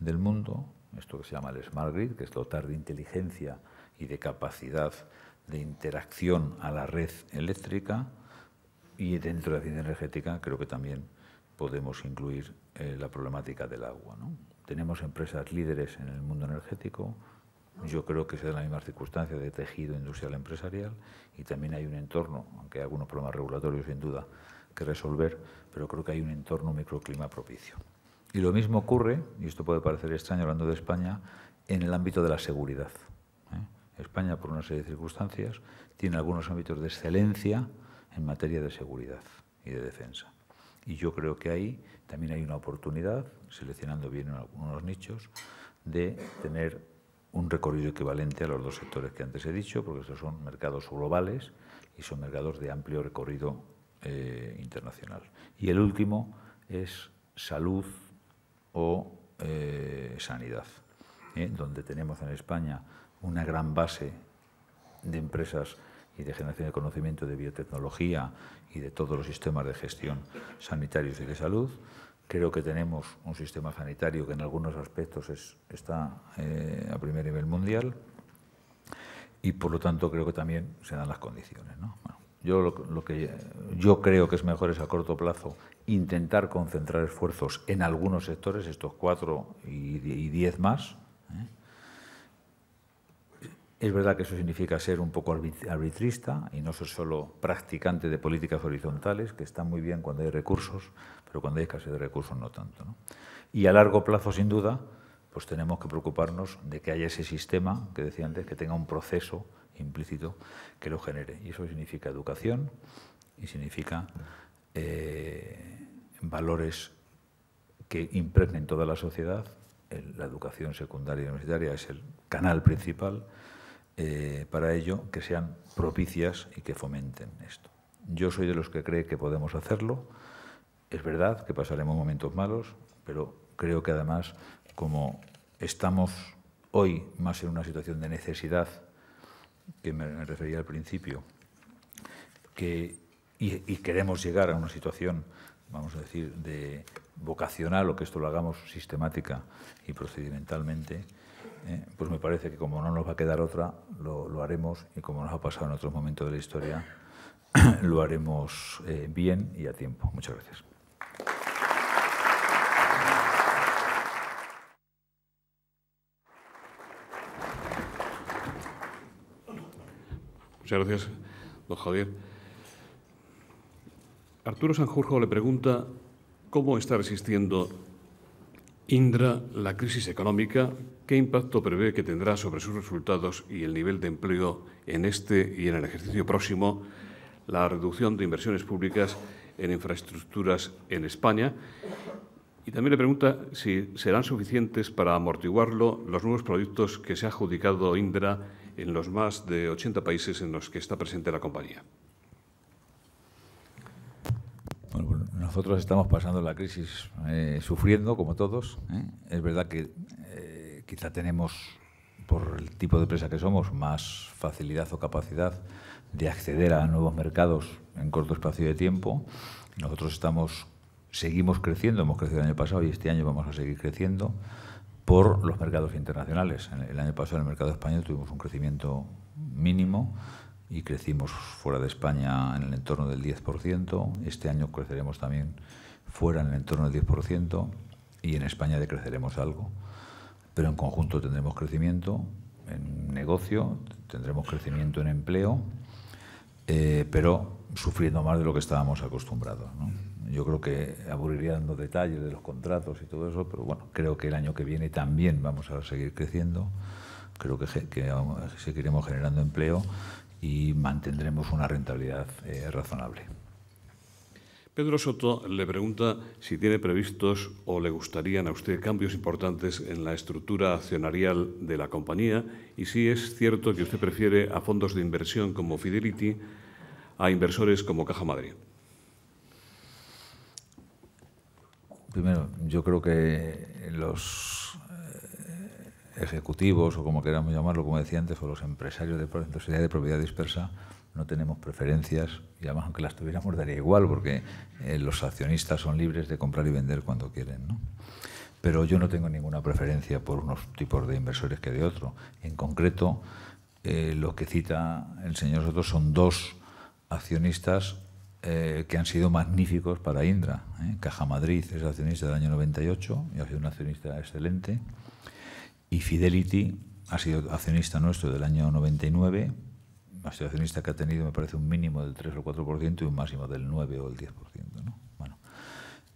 del mundo, esto que se llama el Smart Grid, que es dotar de inteligencia y de capacidad de interacción a la red eléctrica, y dentro de la eficiencia energética creo que también podemos incluir la problemática del agua, ¿no? Tenemos empresas líderes en el mundo energético. Yo creo que se dan las mismas circunstancias de tejido industrial empresarial, y también hay un entorno, aunque hay algunos problemas regulatorios sin duda que resolver, pero creo que hay un entorno, un microclima propicio. Y lo mismo ocurre, y esto puede parecer extraño hablando de España, en el ámbito de la seguridad. España, por una serie de circunstancias, tiene algunos ámbitos de excelencia en materia de seguridad y de defensa. Y yo creo que ahí también hay una oportunidad, seleccionando bien algunos nichos, de tener un recorrido equivalente a los 2 sectores que antes he dicho, porque estos son mercados globales y son mercados de amplio recorrido internacional. Y el último es salud o sanidad, donde tenemos en España una gran base de empresas y de generación de conocimiento de biotecnología y de todos los sistemas de gestión sanitarios y de salud. Creo que tenemos un sistema sanitario que en algunos aspectos está a primer nivel mundial, y por lo tanto creo que también se dan las condiciones, ¿no? Bueno, lo que yo creo que es mejor es a corto plazo intentar concentrar esfuerzos en algunos sectores, estos 4 y 10 más. Es verdad que eso significa ser un poco arbitrista y no ser solo practicante de políticas horizontales, que están muy bien cuando hay recursos, pero cuando hay escasez de recursos no tanto, ¿no? Y a largo plazo, sin duda, pues tenemos que preocuparnos de que haya ese sistema, que decía antes, que tenga un proceso implícito que lo genere. Y eso significa educación y significa valores que impregnen toda la sociedad. La educación secundaria y universitaria es el canal principal para ello, que sean propicias y que fomenten esto. Yo soy de los que cree que podemos hacerlo. Es verdad que pasaremos momentos malos, pero creo que además, como estamos hoy más en una situación de necesidad, que me refería al principio, y queremos llegar a una situación, vamos a decir, de vocacional, o que esto lo hagamos sistemática y procedimentalmente, pues me parece que como no nos va a quedar otra, lo haremos, y como nos ha pasado en otros momentos de la historia, lo haremos bien y a tiempo. Muchas gracias. Muchas gracias, don Javier. Arturo Sanjurjo le pregunta cómo está resistiendo Indra la crisis económica, qué impacto prevé que tendrá sobre sus resultados y el nivel de empleo en este y en el ejercicio próximo, la reducción de inversiones públicas en infraestructuras en España. Y también le pregunta si serán suficientes para amortiguarlo los nuevos proyectos que se ha adjudicado Indra en los más de 80 países en los que está presente la compañía. Bueno, pues nosotros estamos pasando la crisis sufriendo, como todos. Es verdad que quizá tenemos, por el tipo de empresa que somos, más facilidad o capacidad de acceder a nuevos mercados en corto espacio de tiempo. Nosotros seguimos creciendo, hemos crecido el año pasado y este año vamos a seguir creciendo por los mercados internacionales. El año pasado en el mercado español tuvimos un crecimiento mínimo y crecimos fuera de España en el entorno del 10%. Este año creceremos también fuera en el entorno del 10% y en España decreceremos algo. Pero en conjunto tendremos crecimiento en negocio, tendremos crecimiento en empleo, pero sufriendo más de lo que estábamos acostumbrados, ¿no? Yo creo que aburriría dando detalles de los contratos y todo eso, pero bueno, creo que el año que viene también vamos a seguir creciendo. Creo que seguiremos generando empleo y mantendremos una rentabilidad razonable. Pedro Soto le pregunta si tiene previstos o le gustarían a usted cambios importantes en la estructura accionarial de la compañía y si es cierto que usted prefiere a fondos de inversión como Fidelity a inversores como Caja Madrid. Primero, yo creo que los ejecutivos, o como queramos llamarlo, como decía antes, o los empresarios de sociedad de propiedad dispersa, no tenemos preferencias, y además aunque las tuviéramos daría igual, porque los accionistas son libres de comprar y vender cuando quieren, ¿no? Pero yo no tengo ninguna preferencia por unos tipos de inversores que de otro. En concreto, lo que cita el señor Soto son dos accionistas que han sido magníficos para Indra. Caja Madrid es accionista del año 98 y ha sido un accionista excelente. Y Fidelity ha sido accionista nuestro del año 99, ha sido accionista que ha tenido, me parece, un mínimo del 3 o 4% y un máximo del 9 o el 10%, ¿no? Bueno,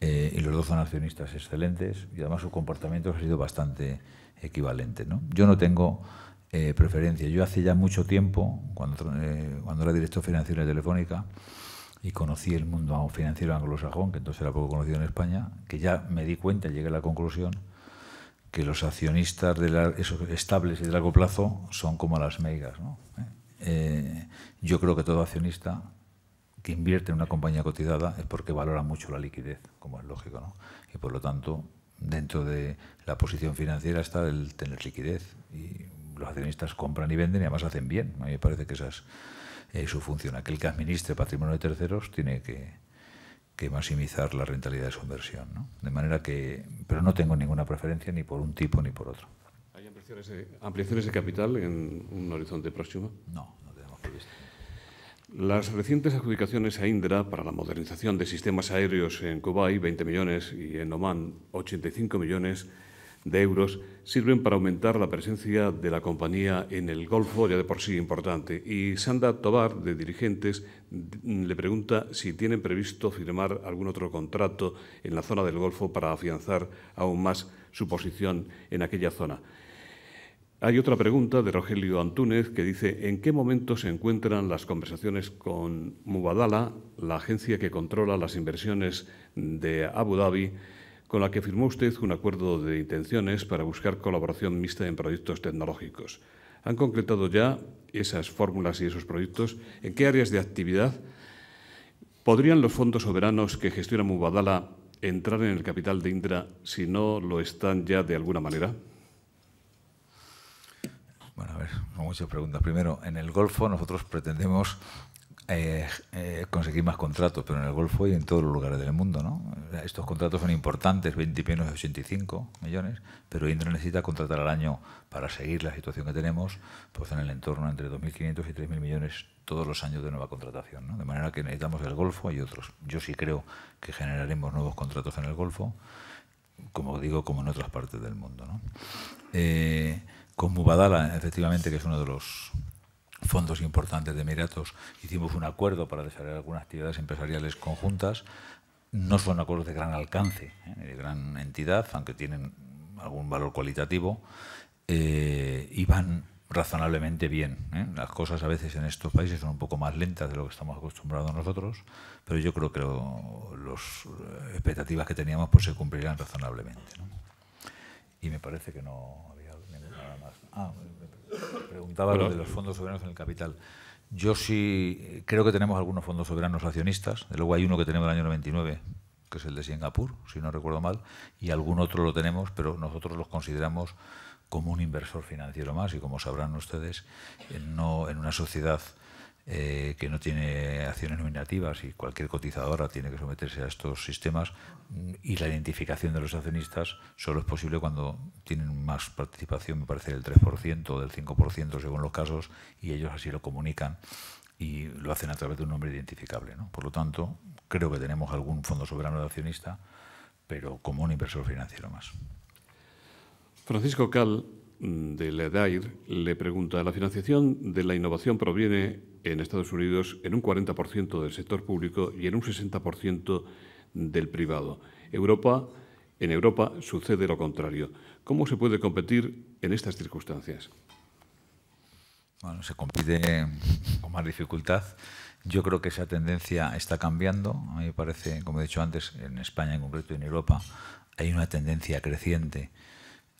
y los dos son accionistas excelentes y además su comportamiento ha sido bastante equivalente, ¿no? Yo no tengo preferencia. Yo hace ya mucho tiempo, cuando era director financiero de Telefónica, y conocí el mundo financiero anglosajón, que entonces era poco conocido en España, que ya me di cuenta y llegué a la conclusión que los accionistas esos estables y de largo plazo son como las meigas, ¿no? Yo creo que todo accionista que invierte en una compañía cotizada es porque valora mucho la liquidez, como es lógico, ¿no? Y por lo tanto, dentro de la posición financiera está el tener liquidez. Y los accionistas compran y venden y además hacen bien. A mí me parece que esa es su función. Aquel que administre patrimonio de terceros tiene que maximizar la rentabilidad de su inversión, ¿no? De manera que, pero no tengo ninguna preferencia ni por un tipo ni por otro. ¿Hay ampliaciones de capital en un horizonte próximo? No, no tenemos previsto. Las recientes adjudicaciones a Indra para la modernización de sistemas aéreos en Kuwait, 20 millones, y en Omán, 85 millones de euros, sirven para aumentar la presencia de la compañía en el Golfo, ya de por sí importante. Y Sanda Tobar, de Dirigentes, le pregunta si tienen previsto firmar algún otro contrato en la zona del Golfo para afianzar aún más su posición en aquella zona. Hay otra pregunta de Rogelio Antúnez que dice: ¿en qué momento se encuentran las conversaciones con Mubadala, la agencia que controla las inversiones de Abu Dhabi, con la que firmó usted un acuerdo de intenciones para buscar colaboración mixta en proyectos tecnológicos? ¿Han concretado ya esas fórmulas y esos proyectos? ¿En qué áreas de actividad? ¿Podrían los fondos soberanos que gestiona Mubadala entrar en el capital de Indra si no lo están ya de alguna manera? Bueno, a ver, son muchas preguntas. Primero, en el Golfo nosotros pretendemos conseguir más contratos, pero en el Golfo y en todos los lugares del mundo, ¿no? Estos contratos son importantes, 20 millones, 85 millones, pero Indra necesita contratar al año para seguir la situación que tenemos, pues en el entorno entre 2.500 y 3.000 millones todos los años de nueva contratación, ¿no? De manera que necesitamos el Golfo y otros. Yo sí creo que generaremos nuevos contratos en el Golfo, como digo, como en otras partes del mundo, ¿no? Con Mubadala, efectivamente, que es uno de los fondos importantes de Emiratos, hicimos un acuerdo para desarrollar algunas actividades empresariales conjuntas. No son acuerdos de gran alcance, de gran entidad, aunque tienen algún valor cualitativo, y van razonablemente bien. Las cosas a veces en estos países son un poco más lentas de lo que estamos acostumbrados nosotros, pero yo creo que las expectativas que teníamos pues se cumplirán razonablemente, ¿no? Y me parece que no había nada más. Preguntaba lo de los fondos soberanos en el capital. Yo sí creo que tenemos algunos fondos soberanos accionistas. De luego hay uno que tenemos del año 99, que es el de Singapur, si no recuerdo mal, y algún otro lo tenemos, pero nosotros los consideramos como un inversor financiero más, y como sabrán ustedes, no en una sociedad que no tiene acciones nominativas y cualquier cotizadora tiene que someterse a estos sistemas, y la identificación de los accionistas solo es posible cuando tienen más participación, me parece del 3% o del 5% según los casos, y ellos así lo comunican y lo hacen a través de un nombre identificable, ¿no? Por lo tanto, creo que tenemos algún fondo soberano de accionista, pero como un inversor financiero más. Francisco Cal, de LEDAIR, le pregunta: la financiación de la innovación proviene en Estados Unidos en un 40% del sector público y en un 60% del privado. En Europa sucede lo contrario. ¿Cómo se puede competir en estas circunstancias? Bueno, se compite con más dificultad. Yo creo que esa tendencia está cambiando. A mí me parece, como he dicho antes, en España en concreto y en Europa hay una tendencia creciente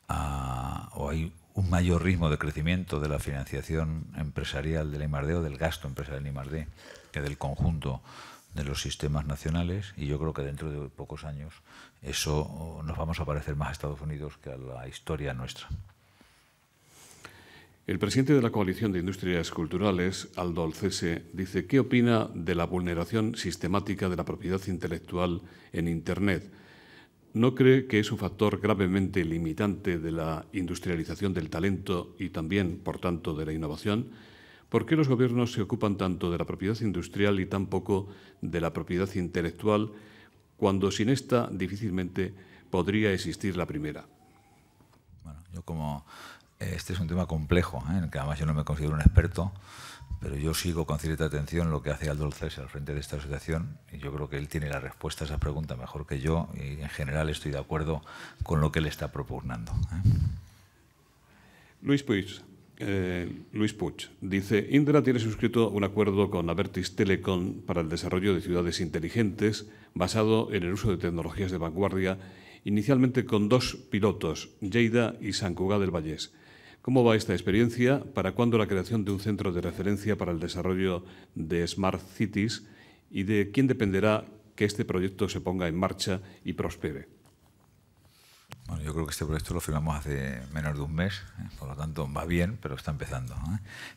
o hay un mayor ritmo de crecimiento de la financiación empresarial de la I+D o del gasto empresarial de I+D que del conjunto de los sistemas nacionales, y yo creo que dentro de pocos años eso nos vamos a parecer más a Estados Unidos que a la historia nuestra. El presidente de la Coalición de Industrias Culturales, Aldo Alcese, dice: ¿qué opina de la vulneración sistemática de la propiedad intelectual en Internet? ¿No cree que es un factor gravemente limitante de la industrialización del talento y también, por tanto, de la innovación? ¿Por qué los gobiernos se ocupan tanto de la propiedad industrial y tan poco de la propiedad intelectual, cuando sin esta difícilmente podría existir la primera? Bueno, yo como este es un tema complejo, en el que además yo no me considero un experto, pero yo sigo con cierta atención lo que hace Aldo Alcese al frente de esta asociación, y yo creo que él tiene la respuesta a esa pregunta mejor que yo, y en general estoy de acuerdo con lo que él está propugnando. Luis Puig dice: Indra tiene suscrito un acuerdo con Abertis Telecom para el desarrollo de ciudades inteligentes basado en el uso de tecnologías de vanguardia, inicialmente con 2 pilotos, Lleida y Sant Cugat del Vallès. ¿Cómo va esta experiencia? ¿Para cuándo la creación de un centro de referencia para el desarrollo de Smart Cities? ¿Y de quién dependerá que este proyecto se ponga en marcha y prospere? Bueno, yo creo que este proyecto lo firmamos hace menos de un mes, por lo tanto va bien, pero está empezando.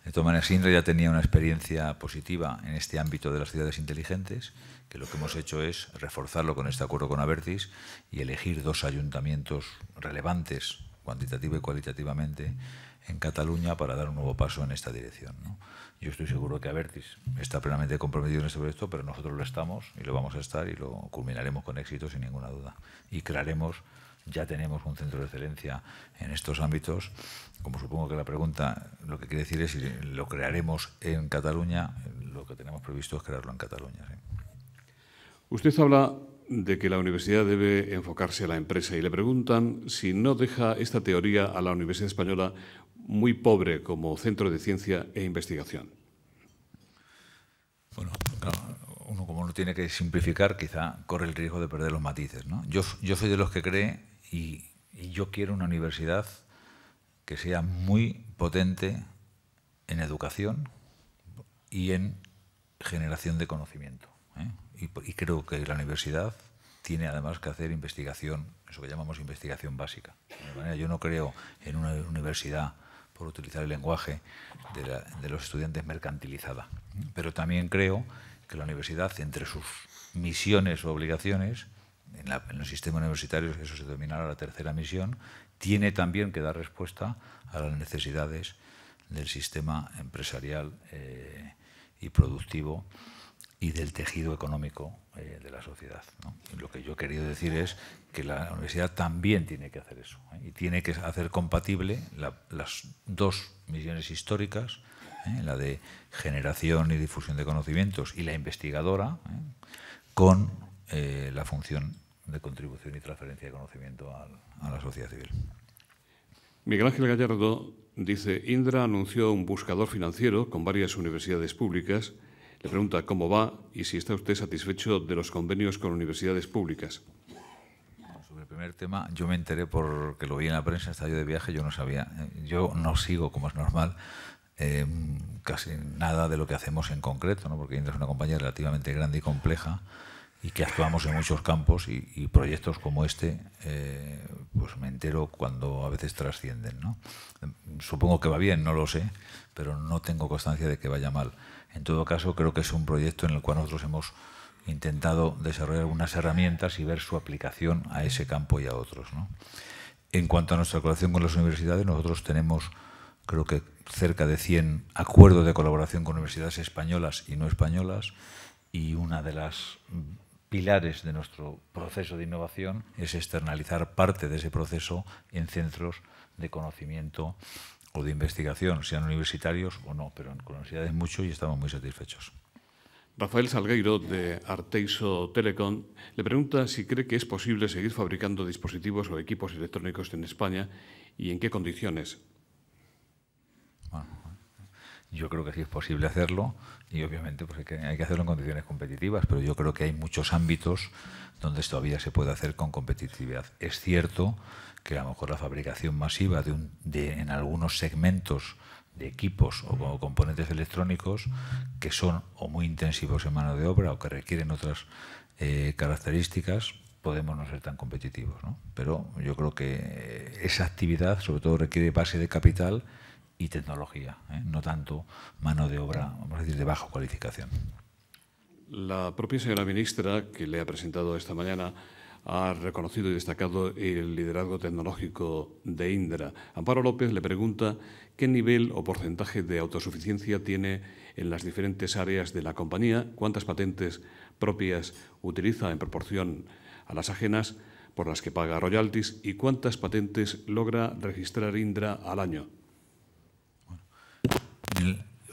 De todas maneras, Indra ya tenía una experiencia positiva en este ámbito de las ciudades inteligentes, que lo que hemos hecho es reforzarlo con este acuerdo con Abertis y elegir 2 ayuntamientos relevantes, cuantitativa y cualitativamente, en Cataluña para dar un nuevo paso en esta dirección, ¿no? Yo estoy seguro que Abertis está plenamente comprometido en este proyecto, pero nosotros lo estamos y lo vamos a estar y lo culminaremos con éxito sin ninguna duda. Y ya tenemos un centro de excelencia en estos ámbitos. Como supongo que la pregunta lo que quiere decir es si lo crearemos en Cataluña, lo que tenemos previsto es crearlo en Cataluña. ¿Sí? Usted habla de que la universidad debe enfocarse a la empresa y le preguntan si no deja esta teoría a la Universidad Española muy pobre como centro de ciencia e investigación. Bueno, claro, uno como no tiene que simplificar, quizá corre el riesgo de perder los matices, ¿no? Yo soy de los que cree y yo quiero una universidad que sea muy potente en educación y en generación de conocimiento, ¿eh? Y creo que la universidad tiene además que hacer investigación, eso que llamamos investigación básica. De manera, yo no creo en una universidad, por utilizar el lenguaje de los estudiantes, mercantilizada. Pero también creo que la universidad, entre sus misiones o obligaciones, en los sistemas universitarios, eso se denominará la tercera misión, tiene también que dar respuesta a las necesidades del sistema empresarial y productivo y del tejido económico de la sociedad, ¿no? Y lo que yo he querido decir es que la universidad también tiene que hacer eso, ¿eh? Y tiene que hacer compatible las dos misiones históricas, la de generación y difusión de conocimientos y la investigadora, con la función de contribución y transferencia de conocimiento a la sociedad civil. Miguel Ángel Gallardo dice: Indra anunció un buscador financiero con varias universidades públicas. Le pregunta cómo va y si está usted satisfecho de los convenios con universidades públicas. Sobre el primer tema, yo me enteré porque lo vi en la prensa, estaba yo de viaje, yo no sabía, yo no sigo, como es normal, casi nada de lo que hacemos en concreto, ¿no? Porque Indra es una compañía relativamente grande y compleja y que actuamos en muchos campos y proyectos como este, pues me entero cuando a veces trascienden, ¿no? Supongo que va bien, no lo sé, pero no tengo constancia de que vaya mal. En todo caso, creo que es un proyecto en el cual nosotros hemos intentado desarrollar algunas herramientas y ver su aplicación a ese campo y a otros, ¿no? En cuanto a nuestra colaboración con las universidades, nosotros tenemos, creo que cerca de 100 acuerdos de colaboración con universidades españolas y no españolas, y una de las pilares de nuestro proceso de innovación es externalizar parte de ese proceso en centros de conocimiento o de investigación, sean universitarios o no, pero con universidades mucho y estamos muy satisfechos. Rafael Salgueiro, de Arteiso Telecom, le pregunta si cree que es posible seguir fabricando dispositivos o equipos electrónicos en España y en qué condiciones. Bueno, yo creo que sí es posible hacerlo y obviamente pues hay que hacerlo en condiciones competitivas, pero yo creo que hay muchos ámbitos donde todavía se puede hacer con competitividad. Es cierto que a lo mejor la fabricación masiva en algunos segmentos de equipos o componentes electrónicos que son o muy intensivos en mano de obra o que requieren otras características, podemos no ser tan competitivos, ¿no? Pero yo creo que esa actividad sobre todo requiere base de capital y tecnología, no tanto mano de obra, vamos a decir, de baja cualificación. La propia señora ministra, que le ha presentado esta mañana, ha reconocido y destacado el liderazgo tecnológico de Indra. Amparo López le pregunta qué nivel o porcentaje de autosuficiencia tiene en las diferentes áreas de la compañía, cuántas patentes propias utiliza en proporción a las ajenas por las que paga royalties y cuántas patentes logra registrar Indra al año.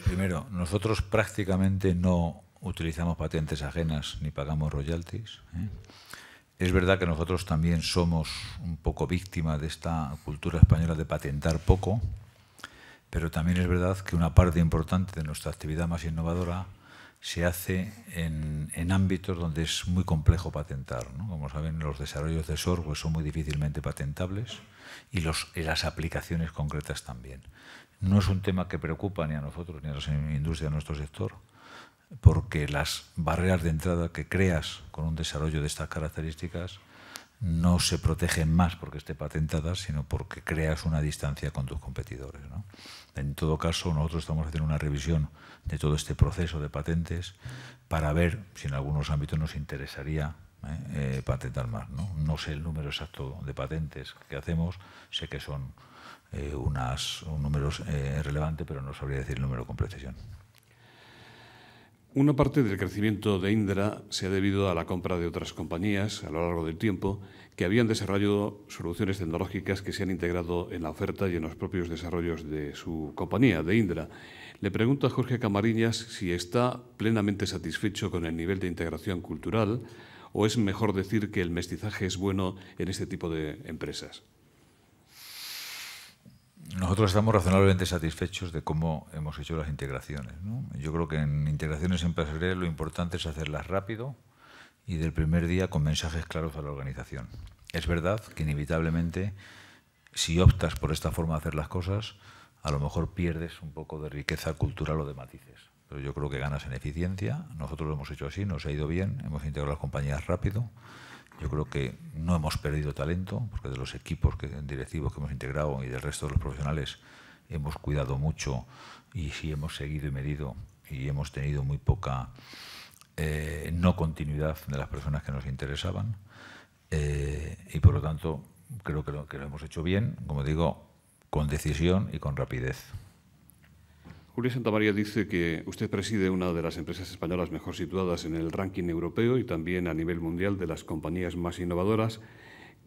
Primero, nosotros prácticamente no utilizamos patentes ajenas ni pagamos royalties, ¿eh? Es verdad que nosotros también somos un poco víctima de esta cultura española de patentar poco, pero también es verdad que una parte importante de nuestra actividad más innovadora se hace en ámbitos donde es muy complejo patentar, ¿no? Como saben, los desarrollos de software son muy difícilmente patentables y las aplicaciones concretas también. No es un tema que preocupa ni a nosotros ni a la industria de nuestro sector, porque las barreras de entrada que creas con un desarrollo de estas características no se protegen más porque esté patentada, sino porque creas una distancia con tus competidores, ¿no? En todo caso, nosotros estamos haciendo una revisión de todo este proceso de patentes para ver si en algunos ámbitos nos interesaría patentar más, ¿no? No sé el número exacto de patentes que hacemos, sé que son un número relevante, pero no sabría decir el número con precisión. Una parte del crecimiento de Indra se ha debido a la compra de otras compañías a lo largo del tiempo que habían desarrollado soluciones tecnológicas que se han integrado en la oferta y en los propios desarrollos de su compañía, de Indra. Le pregunto a Jorge Camariñas si está plenamente satisfecho con el nivel de integración cultural ¿O es mejor decir que el mestizaje es bueno en este tipo de empresas? Nosotros estamos razonablemente satisfechos de cómo hemos hecho las integraciones, ¿no? Yo creo que en integraciones empresariales lo importante es hacerlas rápido y del primer día con mensajes claros a la organización. Es verdad que inevitablemente, si optas por esta forma de hacer las cosas, a lo mejor pierdes un poco de riqueza cultural o de matices. Pero yo creo que ganas en eficiencia. Nosotros lo hemos hecho así, nos ha ido bien, hemos integrado las compañías rápido. Yo creo que no hemos perdido talento, porque de los equipos directivos que hemos integrado y del resto de los profesionales hemos cuidado mucho y sí hemos seguido y medido y hemos tenido muy poca no continuidad de las personas que nos interesaban. Y por lo tanto creo que lo hemos hecho bien, como digo, con decisión y con rapidez. Julia Santamaría dice que usted preside una de las empresas españolas mejor situadas en el ranking europeo y también a nivel mundial de las compañías más innovadoras.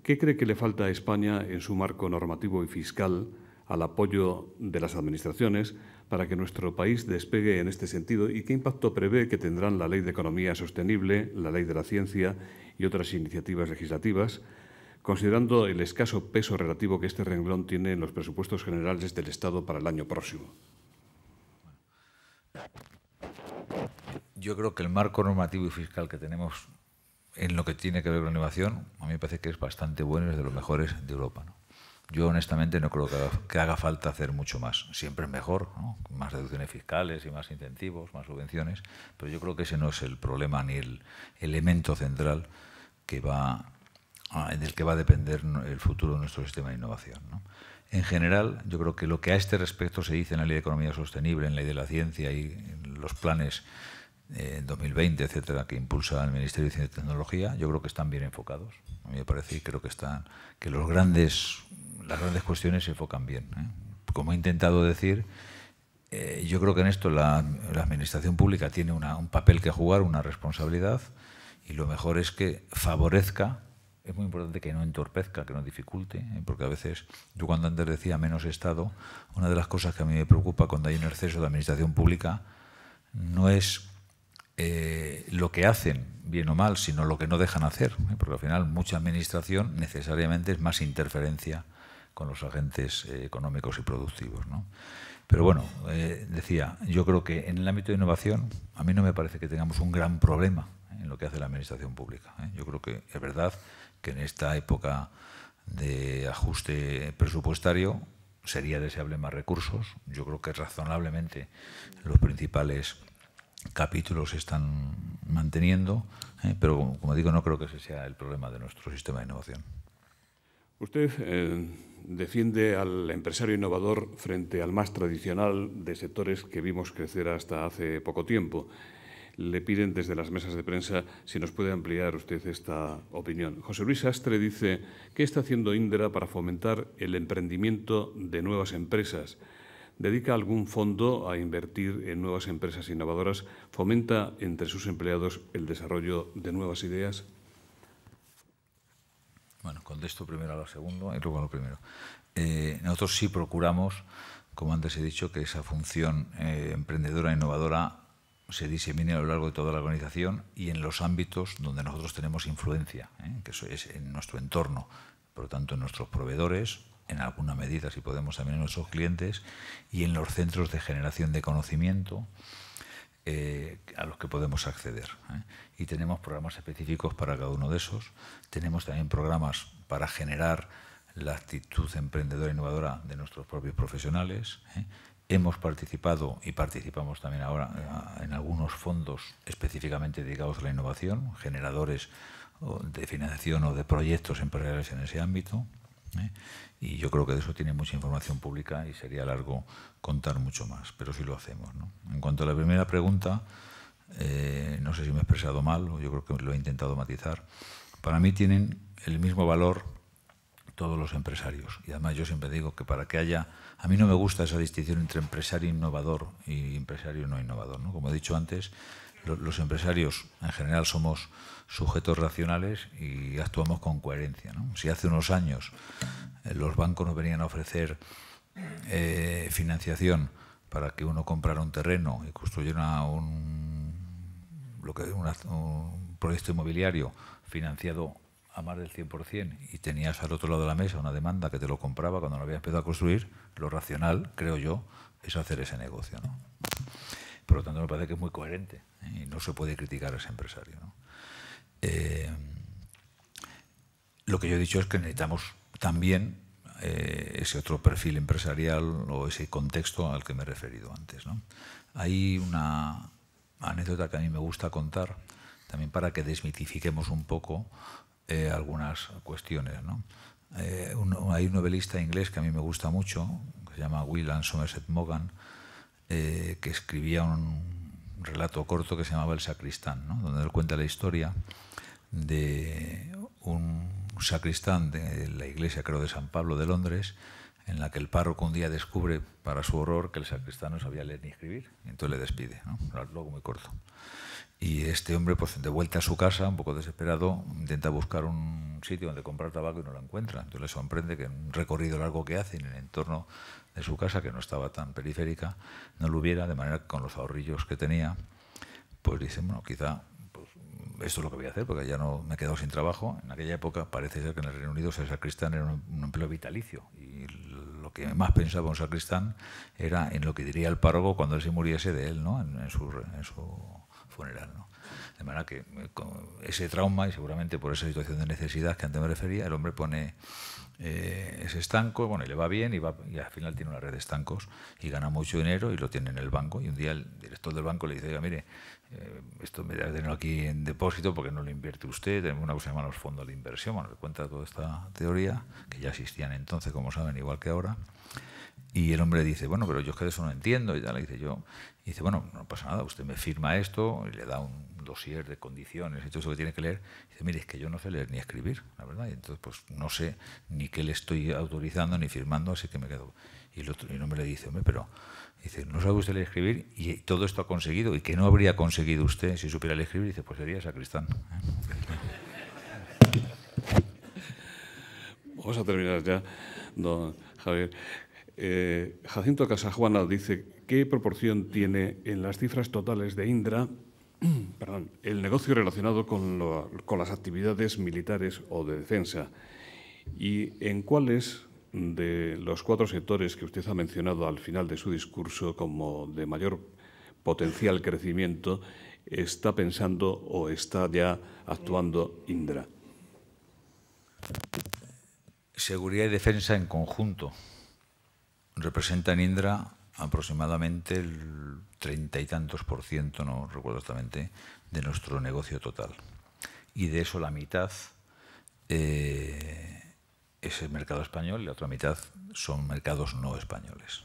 ¿Qué cree que le falta a España en su marco normativo y fiscal al apoyo de las administraciones para que nuestro país despegue en este sentido? ¿Y qué impacto prevé que tendrán la Ley de Economía Sostenible, la Ley de la Ciencia y otras iniciativas legislativas, considerando el escaso peso relativo que este renglón tiene en los presupuestos generales del Estado para el año próximo? Yo creo que el marco normativo y fiscal que tenemos en lo que tiene que ver con la innovación, a mí me parece que es bastante bueno y es de los mejores de Europa, ¿no? Yo honestamente no creo que haga falta hacer mucho más. Siempre es mejor, ¿no? Más deducciones fiscales y más incentivos, más subvenciones, pero yo creo que ese no es el problema ni el elemento central del que va a depender el futuro de nuestro sistema de innovación, ¿no? En general, yo creo que lo que a este respecto se dice en la Ley de Economía Sostenible, en la Ley de la Ciencia y en los planes 2020, etcétera, que impulsa el Ministerio de Ciencia y Tecnología, yo creo que están bien enfocados. A mí me parece y creo que las grandes cuestiones se enfocan bien, ¿eh? Como he intentado decir, yo creo que en esto la Administración Pública tiene un papel que jugar, una responsabilidad, y lo mejor es que favorezca. Es muy importante que no entorpezca, que no dificulte, porque a veces, yo cuando antes decía menos Estado, una de las cosas que a mí me preocupa cuando hay un exceso de administración pública no es lo que hacen, bien o mal, sino lo que no dejan hacer, porque al final mucha administración necesariamente es más interferencia con los agentes económicos y productivos, ¿no? Pero bueno, decía, yo creo que en el ámbito de innovación a mí no me parece que tengamos un gran problema en lo que hace la administración pública, ¿eh? Yo creo que es verdad que en esta época de ajuste presupuestario sería deseable más recursos. Yo creo que razonablemente los principales capítulos se están manteniendo, pero como digo, no creo que ese sea el problema de nuestro sistema de innovación. Usted defiende al empresario innovador frente al más tradicional de sectores que vimos crecer hasta hace poco tiempo. Le piden desde las mesas de prensa si nos puede ampliar usted esta opinión. José Luis Sastre dice, ¿qué está haciendo Indra para fomentar el emprendimiento de nuevas empresas? ¿Dedica algún fondo a invertir en nuevas empresas innovadoras? ¿Fomenta entre sus empleados el desarrollo de nuevas ideas? Bueno, contesto primero a lo segundo y luego a lo primero. Nosotros sí procuramos, como antes he dicho, que esa función emprendedora e innovadora se disemine a lo largo de toda la organización y en los ámbitos donde nosotros tenemos influencia, que eso es en nuestro entorno, por lo tanto en nuestros proveedores, en alguna medida, si podemos, también en nuestros clientes y en los centros de generación de conocimiento a los que podemos acceder, Y tenemos programas específicos para cada uno de esos. Tenemos también programas para generar la actitud emprendedora e innovadora de nuestros propios profesionales. Hemos participado y participamos también ahora en algunos fondos específicamente dedicados a la innovación, generadores de financiación o de proyectos empresariales en ese ámbito. Y yo creo que de eso tiene mucha información pública y sería largo contar mucho más, pero sí lo hacemos, ¿no? En cuanto a la primera pregunta, no sé si me he expresado mal o yo creo que lo he intentado matizar. Para mí tienen el mismo valor todos los empresarios y además yo siempre digo que para que haya... A mí no me gusta esa distinción entre empresario innovador y empresario no innovador, ¿no? Como he dicho antes, los empresarios en general somos sujetos racionales y actuamos con coherencia, ¿no? Si hace unos años los bancos nos venían a ofrecer financiación para que uno comprara un terreno y construyera lo que es un proyecto inmobiliario financiado a más del 100% y tenías al otro lado de la mesa una demanda que te lo compraba cuando no había empezado a construir, lo racional, creo yo, es hacer ese negocio, ¿no? Por lo tanto, me parece que es muy coherente, ¿eh? Y no se puede criticar a ese empresario, ¿no? Lo que yo he dicho es que necesitamos también ese otro perfil empresarial o ese contexto al que me he referido antes, ¿no? Hay una anécdota que a mí me gusta contar, también para que desmitifiquemos un poco algunas cuestiones, ¿no? Hay un novelista inglés que a mí me gusta mucho, que se llama William Somerset Maugham, que escribía un relato corto que se llamaba El sacristán, ¿no? Donde él cuenta la historia de un sacristán de la iglesia, creo, de San Pablo de Londres, en la que el párroco un día descubre, para su horror, que el sacristán no sabía leer ni escribir, y entonces le despide, ¿no? Luego muy corto. Y este hombre, pues de vuelta a su casa, un poco desesperado, intenta buscar un sitio donde comprar tabaco y no lo encuentra. Entonces le sorprende que en un recorrido largo que hace en el entorno de su casa, que no estaba tan periférica, no lo hubiera, de manera que con los ahorrillos que tenía, pues dice, bueno, quizá pues, esto es lo que voy a hacer, porque ya no me he quedado sin trabajo. En aquella época parece ser que en el Reino Unido ser sacristán era un empleo vitalicio, y lo que más pensaba un sacristán era en lo que diría el párroco cuando él se muriese de él, ¿no? en su funeral, ¿no? De manera que con ese trauma, y seguramente por esa situación de necesidad que antes me refería, el hombre pone ese estanco, bueno, y le va bien, y al final tiene una red de estancos y gana mucho dinero y lo tiene en el banco. Y un día el director del banco le dice, oiga, mire, esto me da dinero aquí en depósito porque no lo invierte usted, tenemos una cosa que se llama los fondos de inversión. Bueno, le cuenta toda esta teoría, que ya existían entonces, como saben, igual que ahora. Y el hombre dice, bueno, pero yo es que de eso no entiendo, y tal. Le dice yo, y dice, bueno, no pasa nada, usted me firma esto, y le da un dossier de condiciones y todo eso que tiene que leer. Y dice, mire, es que yo no sé leer ni escribir, la verdad, y entonces pues no sé ni qué le estoy autorizando ni firmando, así que me quedo. Y el hombre le dice, hombre, pero dice, no sabe usted leer y escribir, y todo esto ha conseguido, y que no habría conseguido usted si supiera leer y escribir. Dice, pues sería sacristán. Vamos a terminar ya, don Javier. Jacinto Casajuana dice, ¿qué proporción tiene en las cifras totales de Indra el negocio relacionado con las actividades militares o de defensa? ¿Y en cuáles de los 4 sectores que usted ha mencionado al final de su discurso como de mayor potencial crecimiento está pensando o está ya actuando Indra? Seguridad y defensa en conjunto representa en Indra aproximadamente el 30 y tantos %, no recuerdo exactamente, de nuestro negocio total. Y de eso la mitad es el mercado español y la otra mitad son mercados no españoles.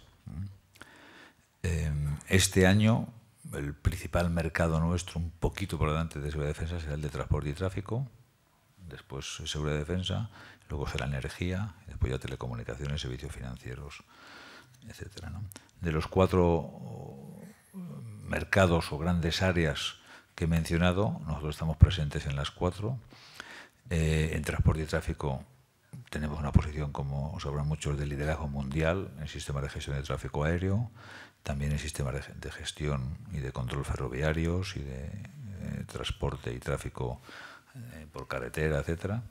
Este año el principal mercado nuestro, un poquito por delante de seguridad y defensa, será el de transporte y tráfico, después seguridad y defensa, luego será energía, y después ya telecomunicaciones, servicios financieros, etcétera, ¿no? De los 4 mercados o grandes áreas que he mencionado, nosotros estamos presentes en las 4. En transporte y tráfico tenemos una posición, como sabrán muchos, de liderazgo mundial en sistemas de gestión de tráfico aéreo, también en sistemas de gestión y de control ferroviarios y de transporte y tráfico por carretera, etcétera.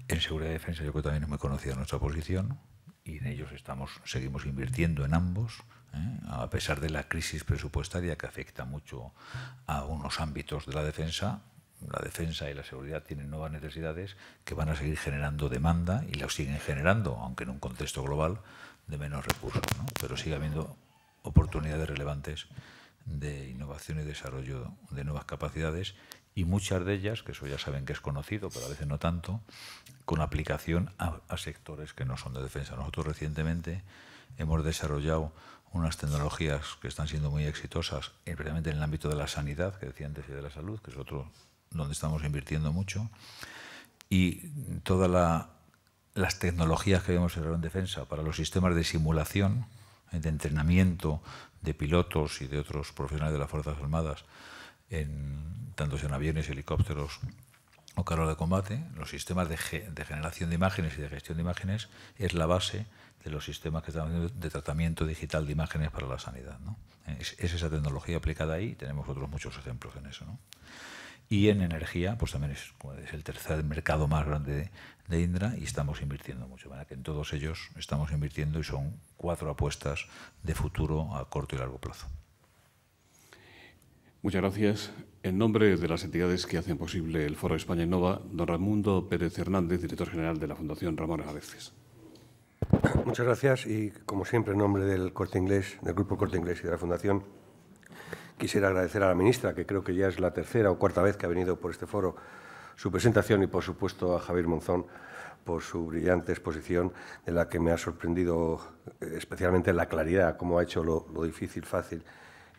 En seguridad y defensa yo creo que también es muy conocida nuestra posición, y en ellos seguimos invirtiendo en ambos, a pesar de la crisis presupuestaria que afecta mucho a unos ámbitos de la defensa. La defensa y la seguridad tienen nuevas necesidades que van a seguir generando demanda, y la siguen generando, aunque en un contexto global de menos recursos, ¿no? Pero sigue habiendo oportunidades relevantes de innovación y desarrollo de nuevas capacidades, y muchas de ellas, que eso ya saben que es conocido, pero a veces no tanto, con aplicación a sectores que no son de defensa. Nosotros recientemente hemos desarrollado unas tecnologías que están siendo muy exitosas, especialmente en el ámbito de la sanidad, que decía antes, y de la salud, que es otro donde estamos invirtiendo mucho, y todas las tecnologías que hemos desarrollado en defensa para los sistemas de simulación, de entrenamiento de pilotos y de otros profesionales de las Fuerzas Armadas, tanto en aviones, helicópteros o carros de combate, los sistemas de generación de imágenes y de gestión de imágenes es la base de los sistemas que estamos haciendo de tratamiento digital de imágenes para la sanidad, ¿no? Es esa tecnología aplicada ahí, y tenemos otros muchos ejemplos en eso, ¿no? Y en energía, pues también es el tercer mercado más grande de Indra y estamos invirtiendo mucho. ¿Verdad? Que en todos ellos estamos invirtiendo y son 4 apuestas de futuro a corto y largo plazo. Muchas gracias. En nombre de las entidades que hacen posible el Foro España Innova, don Raimundo Pérez Hernández, director general de la Fundación Ramón Agarces. Muchas gracias y, como siempre, en nombre del Corte Inglés, del Grupo Corte Inglés y de la Fundación, quisiera agradecer a la ministra, que creo que ya es la tercera o cuarta vez que ha venido por este foro, su presentación y, por supuesto, a Javier Monzón por su brillante exposición, de la que me ha sorprendido especialmente la claridad, cómo ha hecho lo difícil fácil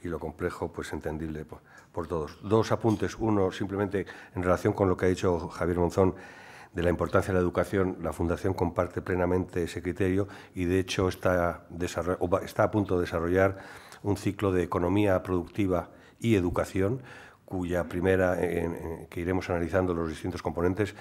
y lo complejo pues entendible por todos. 2 apuntes. Uno, simplemente en relación con lo que ha dicho Javier Monzón de la importancia de la educación. La Fundación comparte plenamente ese criterio y, de hecho, está a punto de desarrollar un ciclo de economía productiva y educación, cuya primera, que iremos analizando los distintos componentes,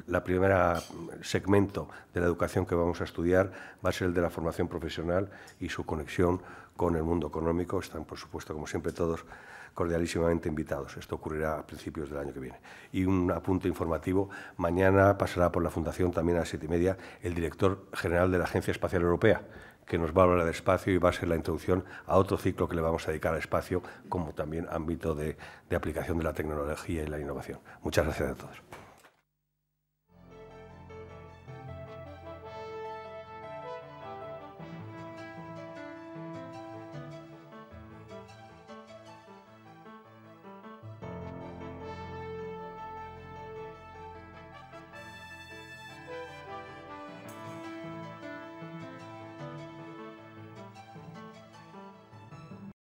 la primera segmento de la educación que vamos a estudiar va a ser el de la formación profesional y su conexión con el mundo económico. Están, por supuesto, como siempre, todos cordialísimamente invitados. Esto ocurrirá a principios del año que viene. Y un apunte informativo: mañana pasará por la Fundación, también a las 7:30, el director general de la Agencia Espacial Europea, que nos va a hablar del espacio y va a ser la introducción a otro ciclo que le vamos a dedicar al espacio como también ámbito de aplicación de la tecnología y la innovación. Muchas gracias a todos.